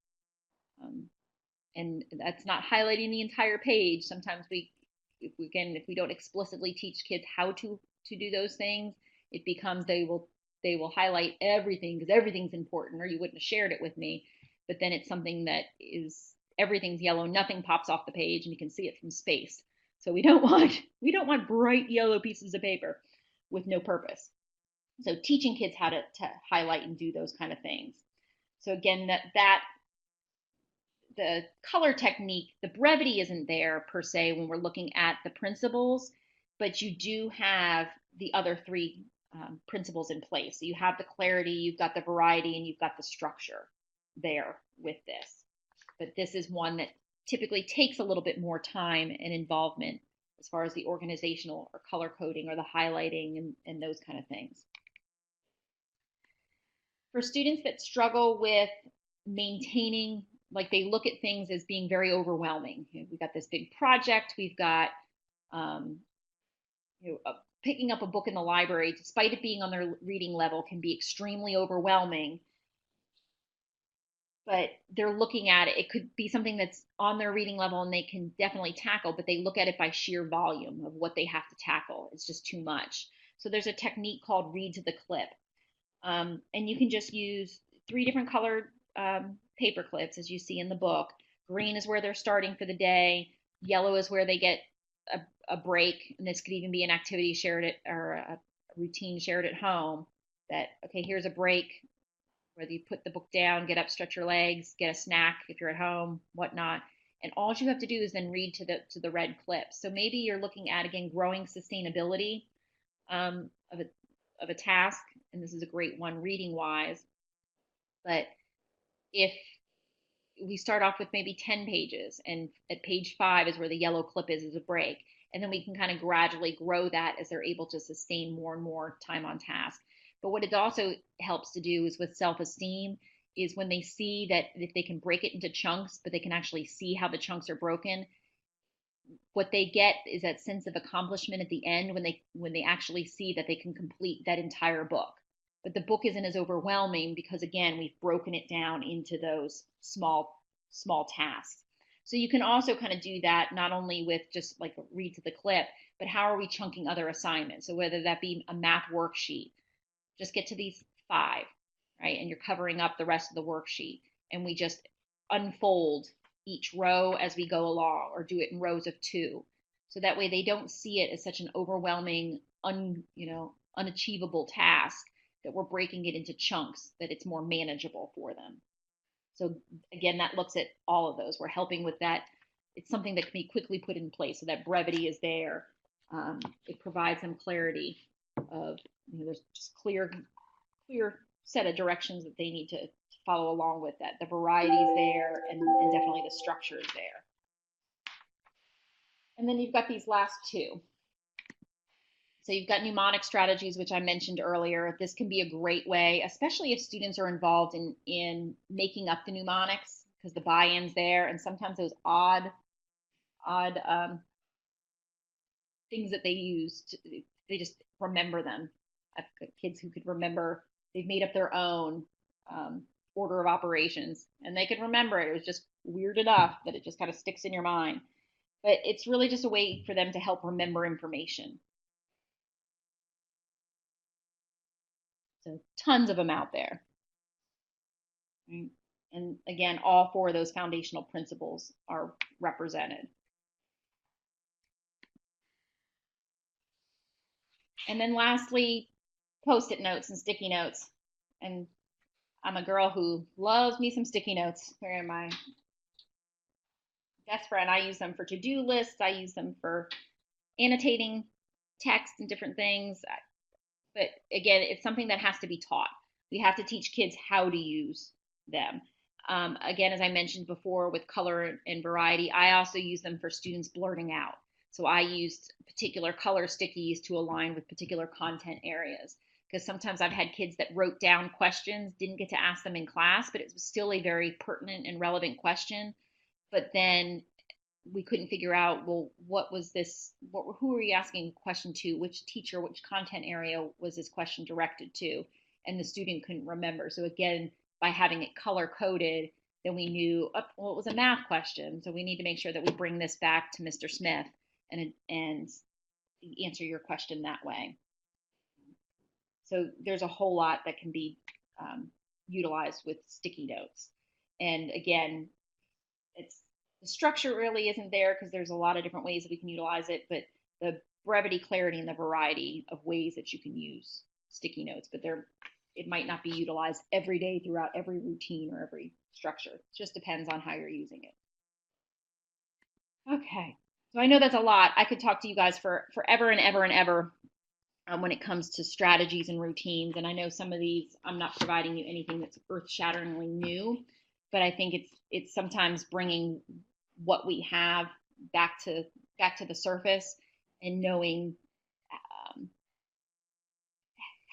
And that's not highlighting the entire page. Sometimes if we don't explicitly teach kids how to do those things, it becomes they will highlight everything because everything's important, or you wouldn't have shared it with me. But then it's something that is everything's yellow, nothing pops off the page, and you can see it from space. So we don't want bright yellow pieces of paper with no purpose. So teaching kids how to highlight and do those kind of things. So again, that the color technique, the brevity isn't there per se when we're looking at the principles, but you do have the other 3 principles in place. So you have the clarity, you've got the variety, and you've got the structure there with this. But this is one that typically takes a little bit more time and involvement as far as the organizational or color coding or the highlighting and those kind of things. For students that struggle with maintaining, like they look at things as being very overwhelming. We've got this big project, we've got picking up a book in the library, despite it being on their reading level, can be extremely overwhelming. But they're looking at it. It could be something that's on their reading level and they can definitely tackle, but they look at it by sheer volume of what they have to tackle. It's just too much. So there's a technique called read to the clip. And you can just use 3 different colored paper clips, as you see in the book. Green is where they're starting for the day. Yellow is where they get a break. And this could even be an activity shared or a routine shared at home. That, okay, here's a break. Whether you put the book down, get up, stretch your legs, get a snack if you're at home, whatnot. And all you have to do is then read to the red clips. So maybe you're looking at, again, growing sustainability of a task, and this is a great one reading wise. But if we start off with maybe 10 pages, and at page 5 is where the yellow clip is a break. And then we can kind of gradually grow that as they're able to sustain more and more time on task. But what it also helps to do is with self-esteem is when they see that if they can break it into chunks, but they can actually see how the chunks are broken, what they get is that sense of accomplishment at the end when they actually see that they can complete that entire book. But the book isn't as overwhelming because again we've broken it down into those small tasks. So you can also kind of do that not only with just like read to the clip, but how are we chunking other assignments? So whether that be a math worksheet, just get to these 5, right? And you're covering up the rest of the worksheet, and we just unfold each row as we go along, or do it in rows of 2. So that way they don't see it as such an overwhelming, unachievable task, that we're breaking it into chunks, that it's more manageable for them. So again, that looks at all of those. We're helping with that. It's something that can be quickly put in place, so that brevity is there. It provides some clarity of, there's just clear set of directions that they need to follow along with that. The variety is there, and definitely the structure is there. And then you've got these last 2. So you've got mnemonic strategies, which I mentioned earlier. This can be a great way, especially if students are involved in making up the mnemonics, because the buy-in's there, and sometimes those odd things that they use, they just remember them. I've got kids who could remember, they've made up their own order of operations, and they could remember it. It was just weird enough that it just kind of sticks in your mind. But it's really just a way for them to help remember information. So tons of them out there. Right? And again, all 4 of those foundational principles are represented. And then lastly, post-it notes and sticky notes. And I'm a girl who loves me some sticky notes. They're my best friend. I use them for to-do lists. I use them for annotating text and different things. But again, it's something that has to be taught. We have to teach kids how to use them. Again, as I mentioned before, with color and variety, I also use them for students blurting out. So I used particular color stickies to align with particular content areas, because sometimes I've had kids that wrote down questions, didn't get to ask them in class, but it was still a very pertinent and relevant question. But then we couldn't figure out, well, what was this? Who were you asking a question to? Which teacher, which content area was this question directed to? And the student couldn't remember. So again, by having it color coded, then we knew, oh, well, it was a math question. So we need to make sure that we bring this back to Mr. Smith and answer your question that way. So there's a whole lot that can be utilized with sticky notes. And again, the structure really isn't there because there's a lot of different ways that we can utilize it, but the brevity, clarity, and the variety of ways that you can use sticky notes, but it might not be utilized every day throughout every routine or every structure. It just depends on how you're using it. Okay, so I know that's a lot. I could talk to you guys for forever and ever and ever when it comes to strategies and routines. And I know some of these, I'm not providing you anything that's earth-shatteringly new, but I think it's sometimes bringing what we have back to the surface, and knowing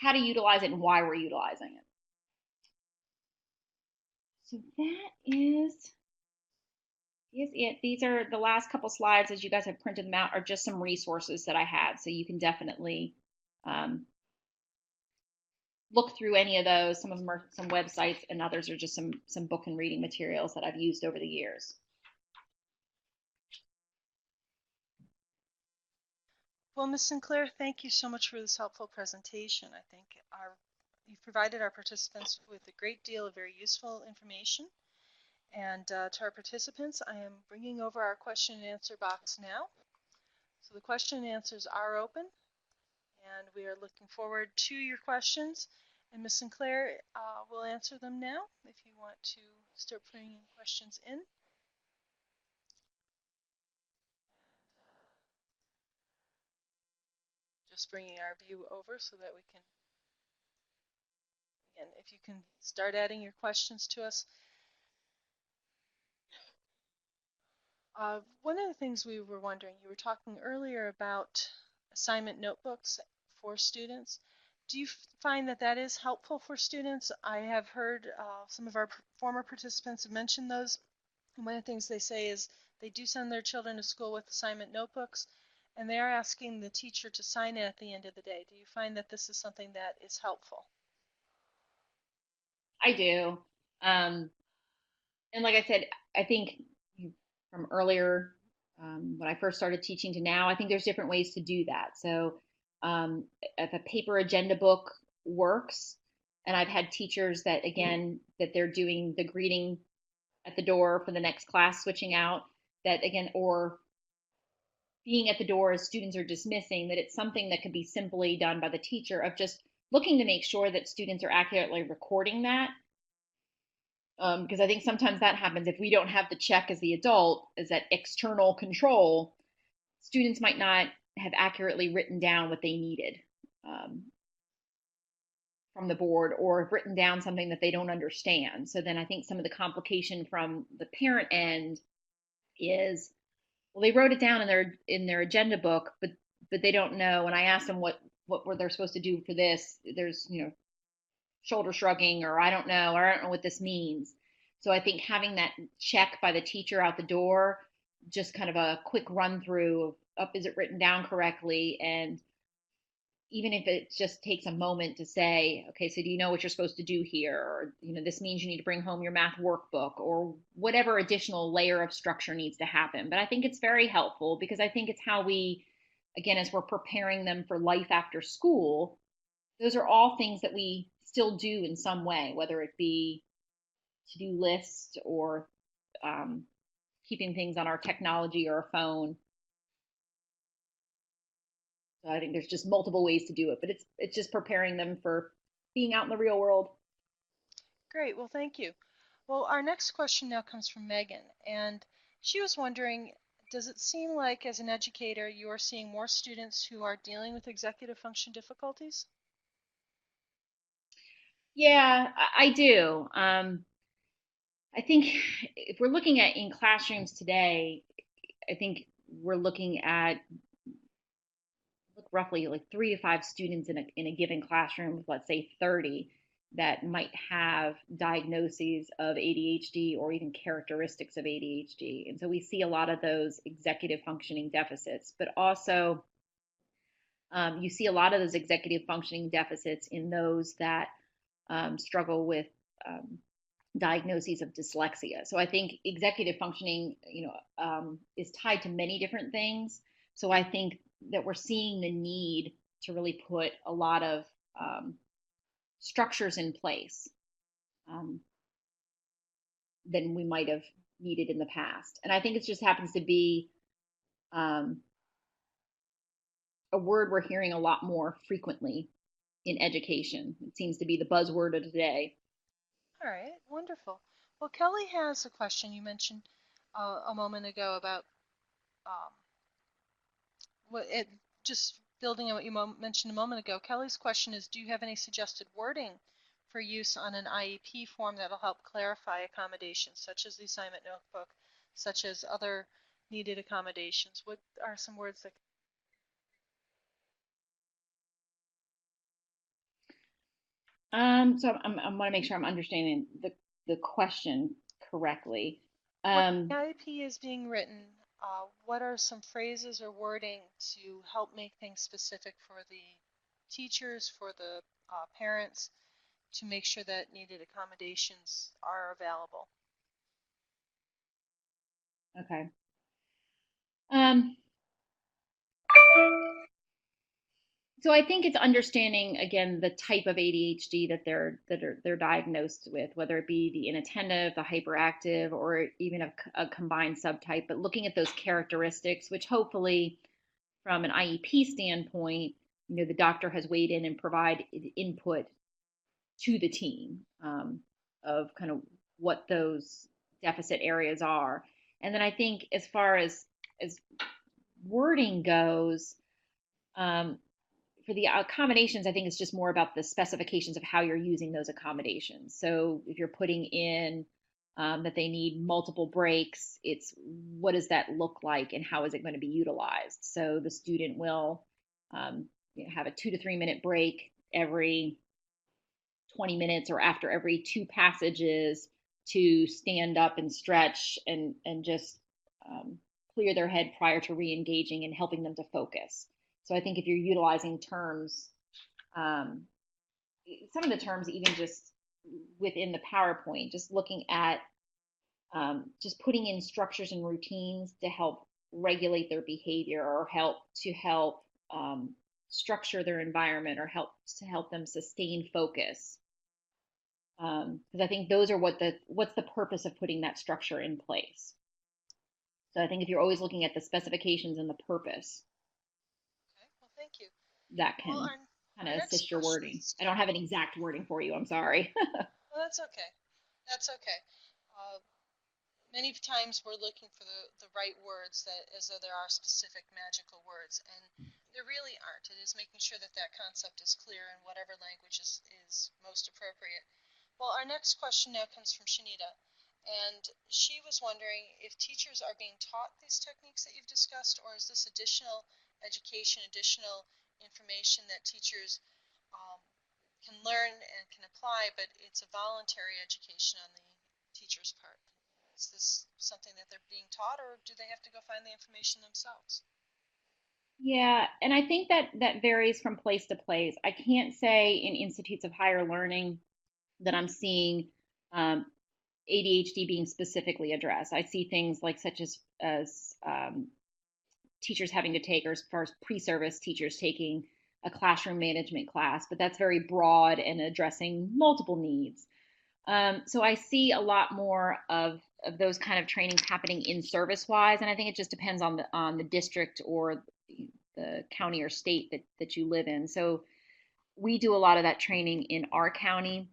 how to utilize it and why we're utilizing it. So that is it. These are the last couple slides, as you guys have printed them out, are just some resources that I had. So you can definitely look through any of those. Some of them are some websites, and others are just some book and reading materials that I've used over the years. Well, Ms. Sinclair, thank you so much for this helpful presentation. I think you've provided our participants with a great deal of very useful information. And to our participants, I am bringing over our question and answer box now. So the question and answers are open, and we are looking forward to your questions. And Ms. Sinclair will answer them now if you want to start putting questions in. Just bringing our view over so that we can, again, if you can start adding your questions to us. One of the things we were wondering, you were talking earlier about assignment notebooks for students. Do you find that that is helpful for students? I have heard some of our former participants have mentioned those. And one of the things they say is they do send their children to school with assignment notebooks, and they are asking the teacher to sign it at the end of the day. Do you find that this is something that is helpful? I do. Um, and like I said, I think from earlier, when I first started teaching to now, I think there's different ways to do that. So if a paper agenda book works, and I've had teachers that, again, that they're doing the greeting at the door for the next class, switching out, that again, or being at the door as students are dismissing, that it's something that could be simply done by the teacher of just looking to make sure that students are accurately recording that. Because I think sometimes that happens if we don't have the check as the adult, as that external control, students might not have accurately written down what they needed um, from the board, or have written down something that they don't understand. So then I think some of the complication from the parent end is, well, they wrote it down in their agenda book, but they don't know. And I asked them what were they supposed to do for this. There's shoulder shrugging, or I don't know, or I don't know what this means. So I think having that check by the teacher out the door, just kind of a quick run through of is it written down correctly, and even if it just takes a moment to say, okay, so do you know what you're supposed to do here? Or, this means you need to bring home your math workbook, or whatever additional layer of structure needs to happen. But I think it's very helpful, because I think it's how we, again, as we're preparing them for life after school, those are all things that we still do in some way, whether it be to-do lists, or um, keeping things on our technology or a phone. So I think there's just multiple ways to do it, but it's just preparing them for being out in the real world. Great, well, thank you. Well, our next question now comes from Megan, and she was wondering, does it seem like as an educator you are seeing more students who are dealing with executive function difficulties? Yeah, I do. I think if we're looking at in classrooms today, I think we're looking at roughly like 3 to 5 students in a given classroom with, let's say, 30 that might have diagnoses of ADHD, or even characteristics of ADHD. And so we see a lot of those executive functioning deficits, but also you see a lot of those executive functioning deficits in those that struggle with diagnoses of dyslexia. So I think executive functioning, is tied to many different things. So I think that we're seeing the need to really put a lot of structures in place um, than we might have needed in the past. And I think it just happens to be um, a word we're hearing a lot more frequently in education. It seems to be the buzzword of today. All right, wonderful. Well, Kelly has a question you mentioned a moment ago about um, what it just building on what you mentioned a moment ago. Kelly's question is, do you have any suggested wording for use on an IEP form that'll help clarify accommodations, such as the assignment notebook, such as other needed accommodations? What are some words that So I want to make sure I'm understanding the question correctly. when Um, the IEP is being written, what are some phrases or wording to help make things specific for the teachers, for the parents, to make sure that needed accommodations are available? okay. Um, so I think it's understanding, again, the type of ADHD that they're diagnosed with, whether it be the inattentive, the hyperactive, or even a combined subtype. But looking at those characteristics, which hopefully, from an IEP standpoint, the doctor has weighed in and provide input to the team of kind of what those deficit areas are. And then I think as far as wording goes, um, for the accommodations, I think it's just more about the specifications of how you're using those accommodations. So if you're putting in that they need multiple breaks. It's what does that look like and how is it going to be utilized? So the student will have a 2 to 3 minute break every 20 minutes or after every two passages to stand up and stretch and just clear their head prior to re-engaging and helping them to focus. So I think if you're utilizing terms, um, some of the terms even just within the PowerPoint, just looking at just putting in structures and routines to help regulate their behavior or help structure their environment or help them sustain focus. Because I think those are what's the purpose of putting that structure in place. So I think if you're always looking at the specifications and the purpose, Okay, well, thank you. that Well, can kind our of next assist your question wording. is I don't have an exact wording for you. I'm sorry. well, that's okay. That's okay. Uh, Many times we're looking for the right words that as though there are specific magical words, and there really aren't. It is making sure that that concept is clear in whatever language is most appropriate. Well, our next question now comes from Shanita, and she was wondering if teachers are being taught these techniques that you've discussed, or is this additional education, additional information that teachers um, can learn and can apply, but it's a voluntary education on the teacher's part. Is this something that they're being taught, or do they have to go find the information themselves? Yeah, and I think that varies from place to place. I can't say in institutes of higher learning that I'm seeing ADHD being specifically addressed. I see things like such as teachers having to take, or as far as pre-service teachers taking a classroom management class, but that's very broad and addressing multiple needs. So I see a lot more of those kind of trainings happening in service wise, and I think it just depends on the district or the county or state that you live in. So we do a lot of that training in our county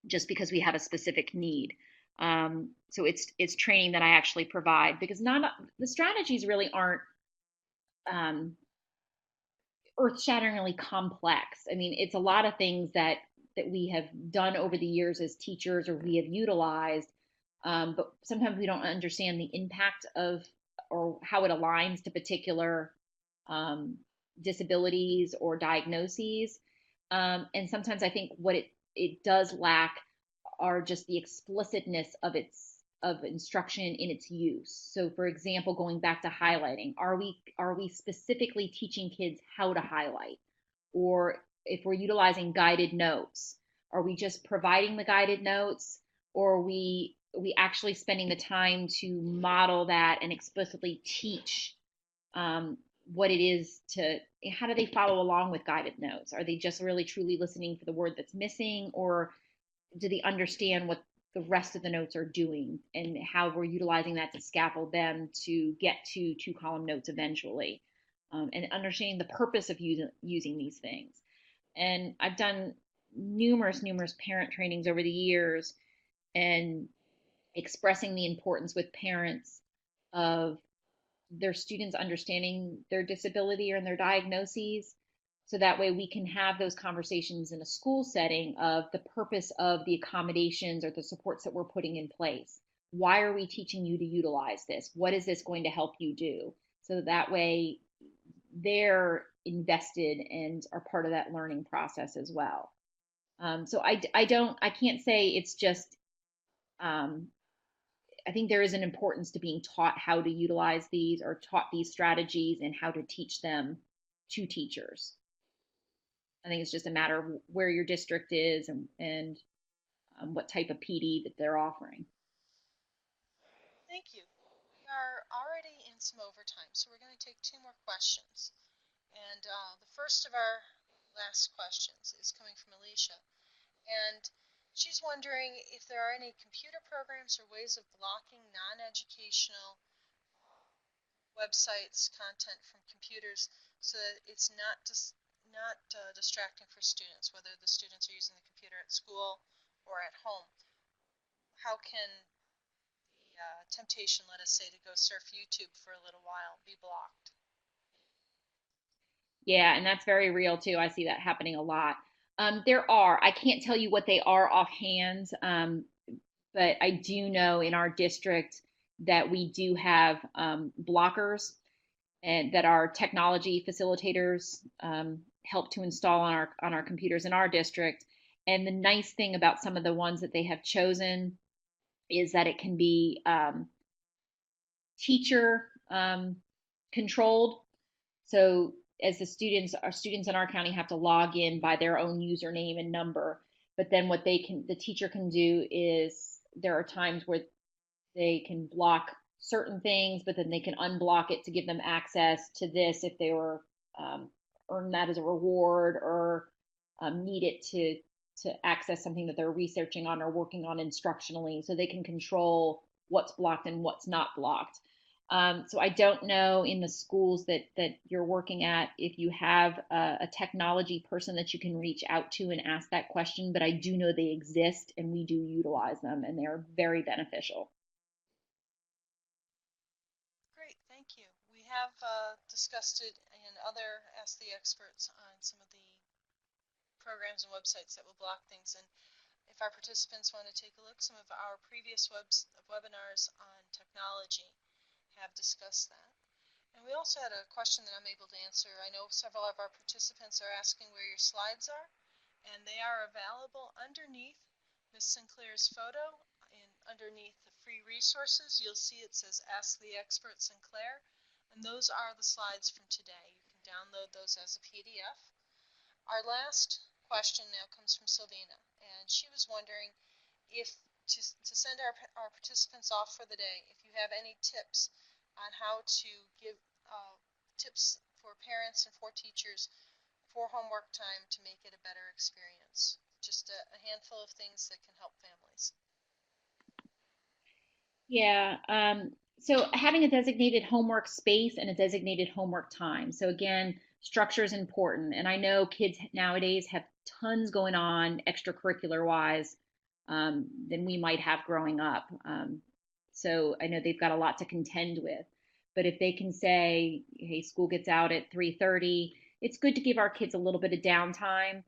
just because we have a specific need. So it's training that I actually provide because not the strategies really aren't um, earth-shatteringly complex. I mean, it's a lot of things that we have done over the years as teachers or we have utilized, but sometimes we don't understand the impact of or how it aligns to particular um, disabilities or diagnoses. And sometimes I think what it does lack are just the explicitness of instruction in its use. So for example, going back to highlighting, are we specifically teaching kids how to highlight? Or if we're utilizing guided notes, are we just providing the guided notes, or are we actually spending the time to model that and explicitly teach what it is to how do they follow along with guided notes? Are they just really truly listening for the word that's missing, or do they understand what the rest of the notes are doing and how we're utilizing that to scaffold them to get to two-column notes eventually, and understanding the purpose of using these things. And I've done numerous parent trainings over the years and expressing the importance with parents of their students understanding their disability or their diagnoses, so that way we can have those conversations in a school setting of the purpose of the accommodations or the supports that we're putting in place. Why are we teaching you to utilize this? What is this going to help you do? So that way they're invested and are part of that learning process as well. So I can't say it's just um, I think there is an importance to being taught how to utilize these or taught these strategies and how to teach them to teachers. I think it's just a matter of where your district is and what type of PD that they're offering. Thank you. We are already in some overtime, so we're going to take two more questions. And the first of our last questions is coming from Alicia. And she's wondering if there are any computer programs or ways of blocking non-educational websites, content from computers, so that it's not distracting for students, whether the students are using the computer at school or at home. How can the temptation, let us say, to go surf YouTube for a little while be blocked? Yeah, and that's very real too. I see that happening a lot. I can't tell you what they are offhand, but I do know in our district that we do have blockers and that our technology facilitators help to install on our computers in our district. And the nice thing about some of the ones that they have chosen is that it can be teacher controlled. So as the students, our students in our county have to log in by their own username and number. But then what the teacher can do is there are times where they can block certain things, but then they can unblock it to give them access to this if they were earn that as a reward or need it to access something that they're researching on or working on instructionally, so they can control what's blocked and what's not blocked. So I don't know in the schools that you're working at if you have a technology person that you can reach out to and ask that question, but I do know they exist and we do utilize them and they're very beneficial. Great, thank you. We have discussed it in other Ask the Experts on some of the programs and websites that will block things. And if our participants want to take a look, some of our previous webinars on technology have discussed that. And we also had a question that I'm able to answer. I know several of our participants are asking where your slides are, and they are available underneath Ms. Sinclair's photo. Underneath the free resources, you'll see it says Ask the Expert Sinclair, and those are the slides from today. You can download those as a PDF. Our last question now comes from Sylvina, and she was wondering if to send our participants off for the day, if you have any tips on how to give tips for parents and for teachers for homework time to make it a better experience. Just a handful of things that can help families. Yeah. So having a designated homework space and a designated homework time. So again, structure is important. And I know kids nowadays have tons going on extracurricular wise than we might have growing up. So I know they've got a lot to contend with. But if they can say, hey, school gets out at 3:30, it's good to give our kids a little bit of downtime.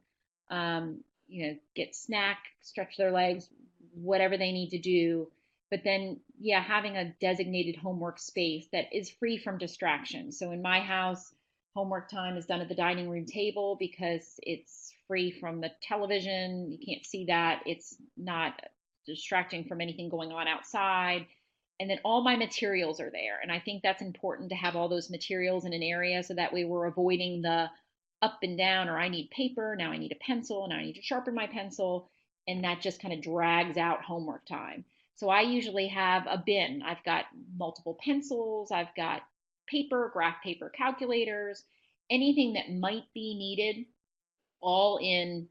Get snack, stretch their legs, whatever they need to do, but then yeah, having a designated homework space that is free from distraction. So in my house, homework time is done at the dining room table because it's free from the television. You can't see that. It's not distracting from anything going on outside. And then all my materials are there. And I think that's important to have all those materials in an area so that way we're avoiding the up and down, or I need paper, now I need a pencil, now I need to sharpen my pencil. And that just kind of drags out homework time. So I usually have a bin. I've got multiple pencils, I've got paper, graph paper calculators, anything that might be needed, all in,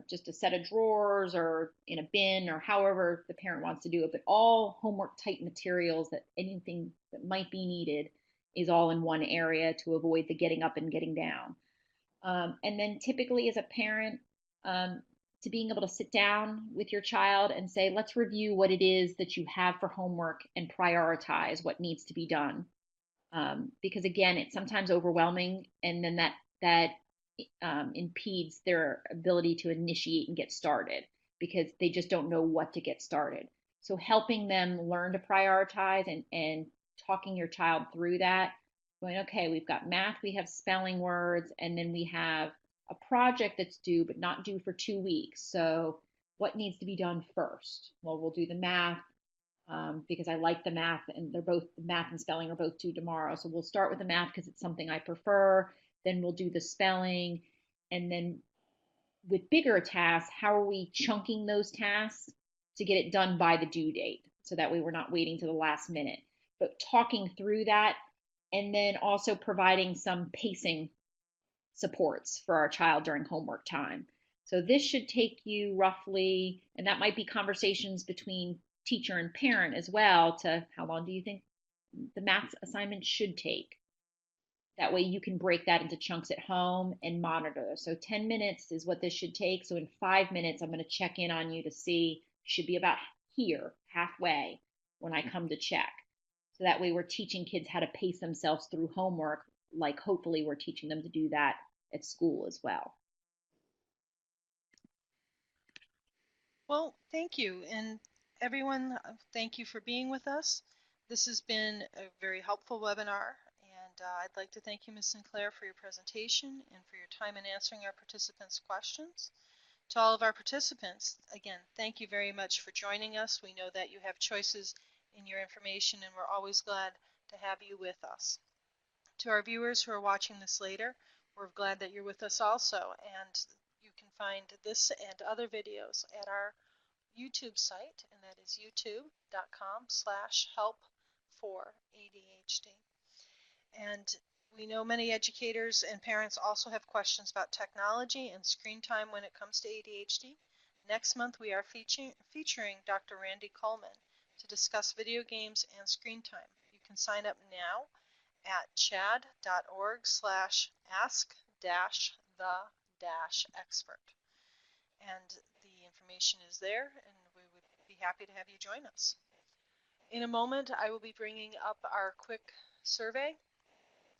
just a set of drawers or in a bin or however the parent wants to do it, but all homework type materials that anything that might be needed is all in one area to avoid the getting up and getting down. And then typically as a parent, to being able to sit down with your child and say, let's review what it is that you have for homework and prioritize what needs to be done. Because again, it's sometimes overwhelming, and then that impedes their ability to initiate and get started because they just don't know what to get started. So helping them learn to prioritize and talking your child through that, going, okay, we've got math, we have spelling words, and then we have a project that's due but not due for 2 weeks. So what needs to be done first? Well, we'll do the math because I like the math, and they're both math and spelling are both due tomorrow. So we'll start with the math because it's something I prefer. Then we'll do the spelling, and then with bigger tasks, how are we chunking those tasks to get it done by the due date? So that way we're not waiting to the last minute. But talking through that, and then also providing some pacing supports for our child during homework time. So this should take you roughly, and that might be conversations between teacher and parent as well, to how long do you think the math assignment should take? That way you can break that into chunks at home and monitor. So 10 minutes is what this should take. So in 5 minutes, I'm going to check in on you to see, should be about here, halfway, when I come to check. So that way we're teaching kids how to pace themselves through homework, like hopefully we're teaching them to do that at school as well. Well, thank you. And Everyone, thank you for being with us. This has been a very helpful webinar, and I'd like to thank you, Ms. Sinclair, for your presentation and for your time in answering our participants' questions. To all of our participants, again, thank you very much for joining us. We know that you have choices in your information, and we're always glad to have you with us. To our viewers who are watching this later, we're glad that you're with us also, and you can find this and other videos at our YouTube site, and that is youtube.com/help4ADHD. And we know many educators and parents also have questions about technology and screen time when it comes to ADHD. Next month we are featuring Dr. Randy Coleman to discuss video games and screen time. You can sign up now at chad.org/ask-the-expert. And the information is there, and we would be happy to have you join us. In a moment, I will be bringing up our quick survey,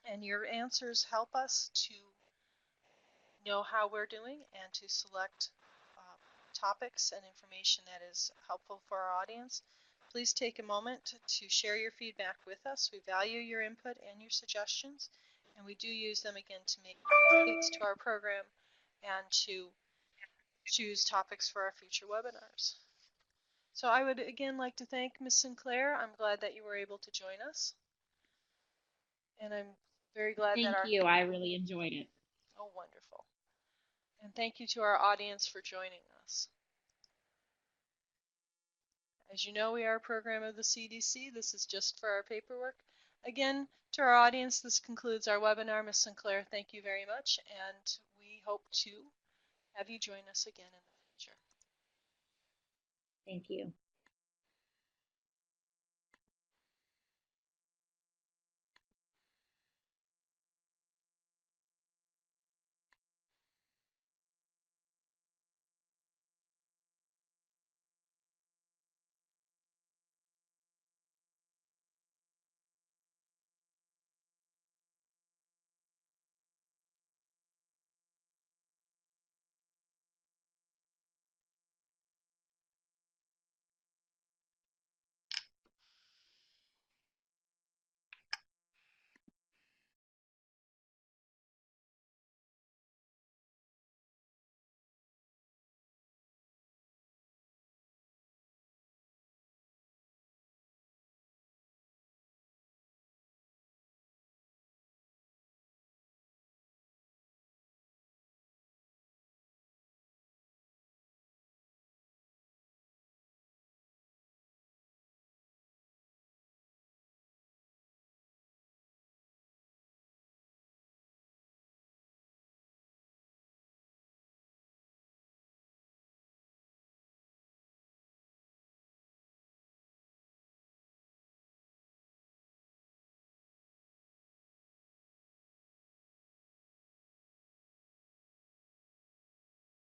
and your answers help us to know how we're doing and to select topics and information that is helpful for our audience. Please take a moment to share your feedback with us. We value your input and your suggestions, and we do use them again to make updates to our program and to choose topics for our future webinars. So I would again like to thank Ms. Sinclair. I'm glad that you were able to join us. And I'm very glad that Thank our... you. I really enjoyed it. Oh, wonderful. And thank you to our audience for joining us. As you know, we are a program of the CDC. This is just for our paperwork. Again, to our audience, this concludes our webinar. Ms. Sinclair, thank you very much, and we hope to have you join us again in the future. Thank you.